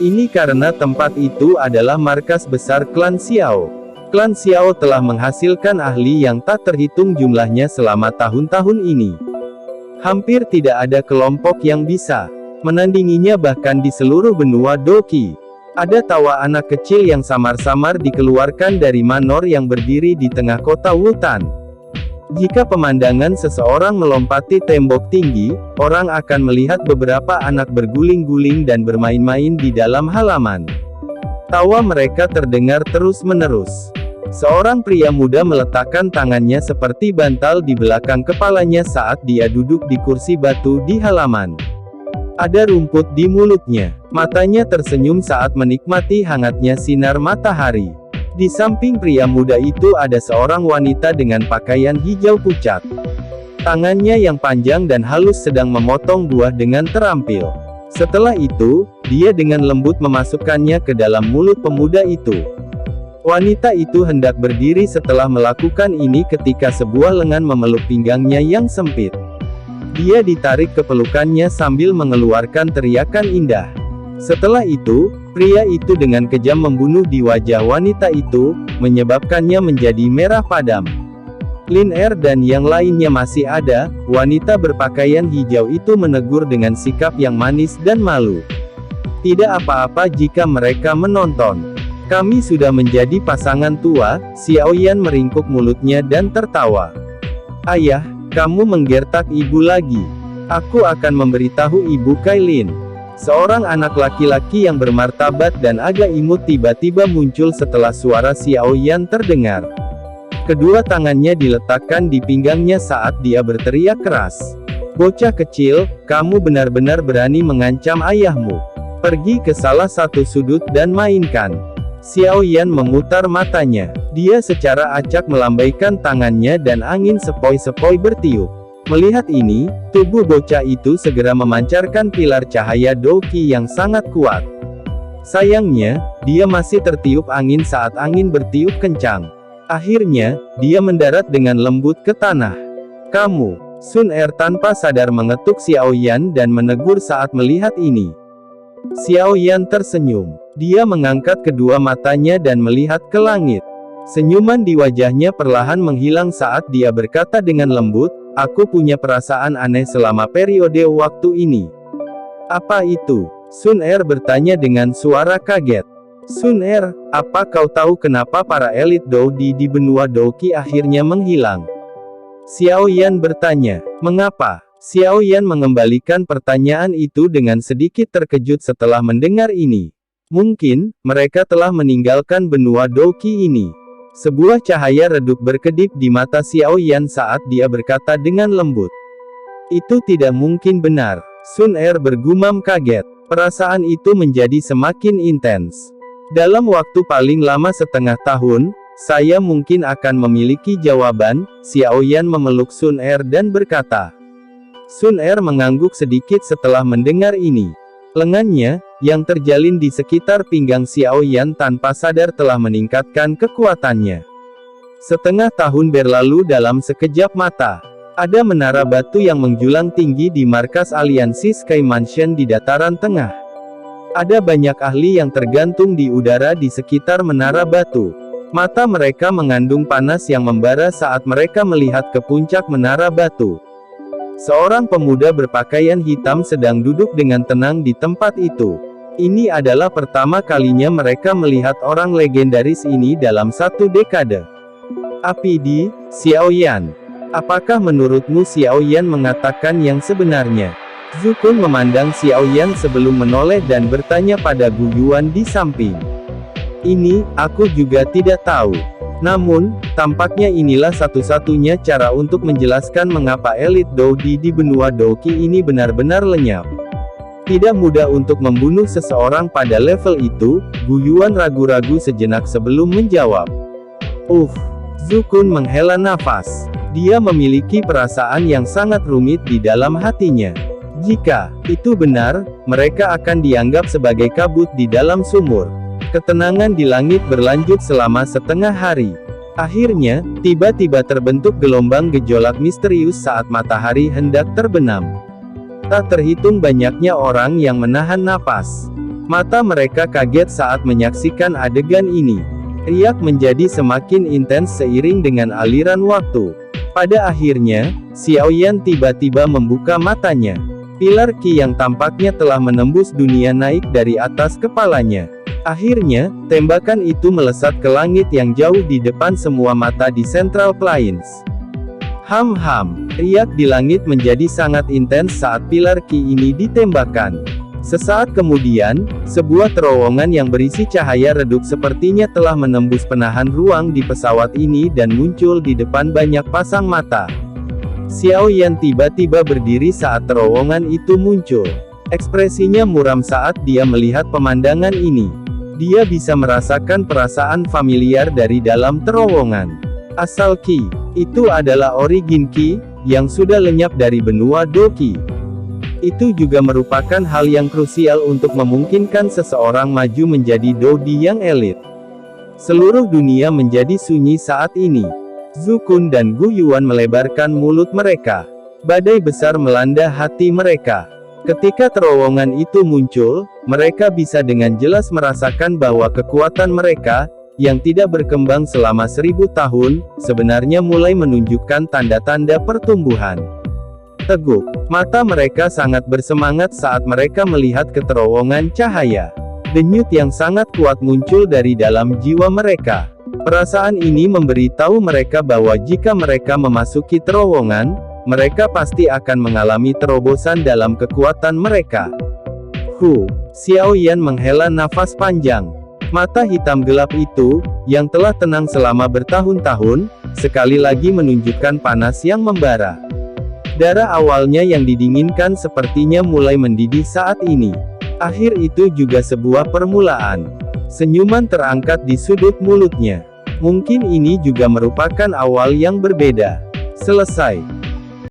Ini karena tempat itu adalah markas besar klan Xiao. Klan Xiao telah menghasilkan ahli yang tak terhitung jumlahnya selama tahun-tahun ini. Hampir tidak ada kelompok yang bisa menandinginya bahkan di seluruh benua Doqi. Ada tawa anak kecil yang samar-samar dikeluarkan dari manor yang berdiri di tengah kota Wultan. Jika pemandangan seseorang melompati tembok tinggi, orang akan melihat beberapa anak berguling-guling dan bermain-main di dalam halaman. Tawa mereka terdengar terus-menerus. Seorang pria muda meletakkan tangannya seperti bantal di belakang kepalanya saat dia duduk di kursi batu di halaman. Ada rumput di mulutnya. Matanya tersenyum saat menikmati hangatnya sinar matahari. Di samping pria muda itu ada seorang wanita dengan pakaian hijau pucat. Tangannya yang panjang dan halus sedang memotong buah dengan terampil. Setelah itu, dia dengan lembut memasukkannya ke dalam mulut pemuda itu. Wanita itu hendak berdiri setelah melakukan ini ketika sebuah lengan memeluk pinggangnya yang sempit. Dia ditarik ke pelukannya sambil mengeluarkan teriakan indah. Setelah itu, pria itu dengan kejam membunuh di wajah wanita itu, menyebabkannya menjadi merah padam. Lin Er dan yang lainnya masih ada. Wanita berpakaian hijau itu menegur dengan sikap yang manis dan malu. Tidak apa-apa jika mereka menonton. Kami sudah menjadi pasangan tua. Xiaoyan meringkuk mulutnya dan tertawa. Ayah, kamu menggertak ibu lagi. Aku akan memberitahu ibu Kailin. Seorang anak laki-laki yang bermartabat dan agak imut tiba-tiba muncul setelah suara Xiaoyan terdengar. Kedua tangannya diletakkan di pinggangnya saat dia berteriak keras. Bocah kecil, kamu benar-benar berani mengancam ayahmu. Pergi ke salah satu sudut dan mainkan. Xiao Yan memutar matanya. Dia secara acak melambaikan tangannya dan angin sepoi-sepoi bertiup. Melihat ini, tubuh bocah itu segera memancarkan pilar cahaya Douqi yang sangat kuat. Sayangnya, dia masih tertiup angin saat angin bertiup kencang. Akhirnya, dia mendarat dengan lembut ke tanah. Kamu, Sun Er tanpa sadar mengetuk Xiao Yan dan menegur saat melihat ini. Xiao Yan tersenyum. Dia mengangkat kedua matanya dan melihat ke langit. Senyuman di wajahnya perlahan menghilang saat dia berkata dengan lembut, aku punya perasaan aneh selama periode waktu ini. Apa itu? Sun Er bertanya dengan suara kaget. Sun Er, apa kau tahu kenapa para elit Doudi di benua Douqi akhirnya menghilang? Xiao Yan bertanya. Mengapa? Xiao Yan mengembalikan pertanyaan itu dengan sedikit terkejut setelah mendengar ini. Mungkin, mereka telah meninggalkan benua Douqi ini. Sebuah cahaya redup berkedip di mata Xiao Yan saat dia berkata dengan lembut. Itu tidak mungkin benar. Sun Er bergumam kaget. Perasaan itu menjadi semakin intens. Dalam waktu paling lama setengah tahun, saya mungkin akan memiliki jawaban. Xiao Yan memeluk Sun Er dan berkata. Sun Er mengangguk sedikit setelah mendengar ini. Lengannya, yang terjalin di sekitar pinggang Xiao Yan tanpa sadar telah meningkatkan kekuatannya. Setengah tahun berlalu dalam sekejap mata. Ada menara batu yang menjulang tinggi di markas aliansi Sky Mansion di dataran tengah. Ada banyak ahli yang tergantung di udara di sekitar menara batu. Mata mereka mengandung panas yang membara saat mereka melihat ke puncak menara batu. Seorang pemuda berpakaian hitam sedang duduk dengan tenang di tempat itu. Ini adalah pertama kalinya mereka melihat orang legendaris ini dalam satu dekade. Apidi, Xiao Yan. Apakah menurutmu Xiao Yan mengatakan yang sebenarnya? Zhu Kun memandang Xiao Yan sebelum menoleh dan bertanya pada Gu Yuan di samping. Ini, aku juga tidak tahu. Namun, tampaknya inilah satu-satunya cara untuk menjelaskan mengapa elit Doudi di benua Douqi ini benar-benar lenyap. Tidak mudah untuk membunuh seseorang pada level itu. Gu Yuan ragu-ragu sejenak sebelum menjawab. Zhu Kun menghela nafas. Dia memiliki perasaan yang sangat rumit di dalam hatinya. Jika itu benar, mereka akan dianggap sebagai kabut di dalam sumur. Ketenangan di langit berlanjut selama setengah hari. Akhirnya, tiba-tiba terbentuk gelombang gejolak misterius saat matahari hendak terbenam. Tak terhitung banyaknya orang yang menahan napas. Mata mereka kaget saat menyaksikan adegan ini. Riak menjadi semakin intens seiring dengan aliran waktu. Pada akhirnya, Xiao Yan tiba-tiba membuka matanya. Pilar Qi yang tampaknya telah menembus dunia naik dari atas kepalanya. Akhirnya, tembakan itu melesat ke langit yang jauh di depan semua mata di Central Plains. Ham-ham, riak di langit menjadi sangat intens saat pilar Qi ini ditembakkan. Sesaat kemudian, sebuah terowongan yang berisi cahaya redup sepertinya telah menembus penahan ruang di pesawat ini dan muncul di depan banyak pasang mata. Xiao Yan tiba-tiba berdiri saat terowongan itu muncul. Ekspresinya muram saat dia melihat pemandangan ini. Dia bisa merasakan perasaan familiar dari dalam terowongan. Asal Qi, itu adalah origin Qi, yang sudah lenyap dari benua Douqi. Itu juga merupakan hal yang krusial untuk memungkinkan seseorang maju menjadi Doudi yang elit. Seluruh dunia menjadi sunyi saat ini. Zhu Kun dan Gu Yuan melebarkan mulut mereka. Badai besar melanda hati mereka. Ketika terowongan itu muncul, mereka bisa dengan jelas merasakan bahwa kekuatan mereka, yang tidak berkembang selama 1000 tahun, sebenarnya mulai menunjukkan tanda-tanda pertumbuhan. Teguk, mata mereka sangat bersemangat saat mereka melihat ke terowongan cahaya. Denyut yang sangat kuat muncul dari dalam jiwa mereka. Perasaan ini memberitahu mereka bahwa jika mereka memasuki terowongan, mereka pasti akan mengalami terobosan dalam kekuatan mereka. Xiao Yan menghela nafas panjang. Mata hitam gelap itu, yang telah tenang selama bertahun-tahun, sekali lagi menunjukkan panas yang membara. Darah awalnya yang didinginkan sepertinya mulai mendidih saat ini. Akhir itu juga sebuah permulaan. Senyuman terangkat di sudut mulutnya. Mungkin ini juga merupakan awal yang berbeda. Selesai.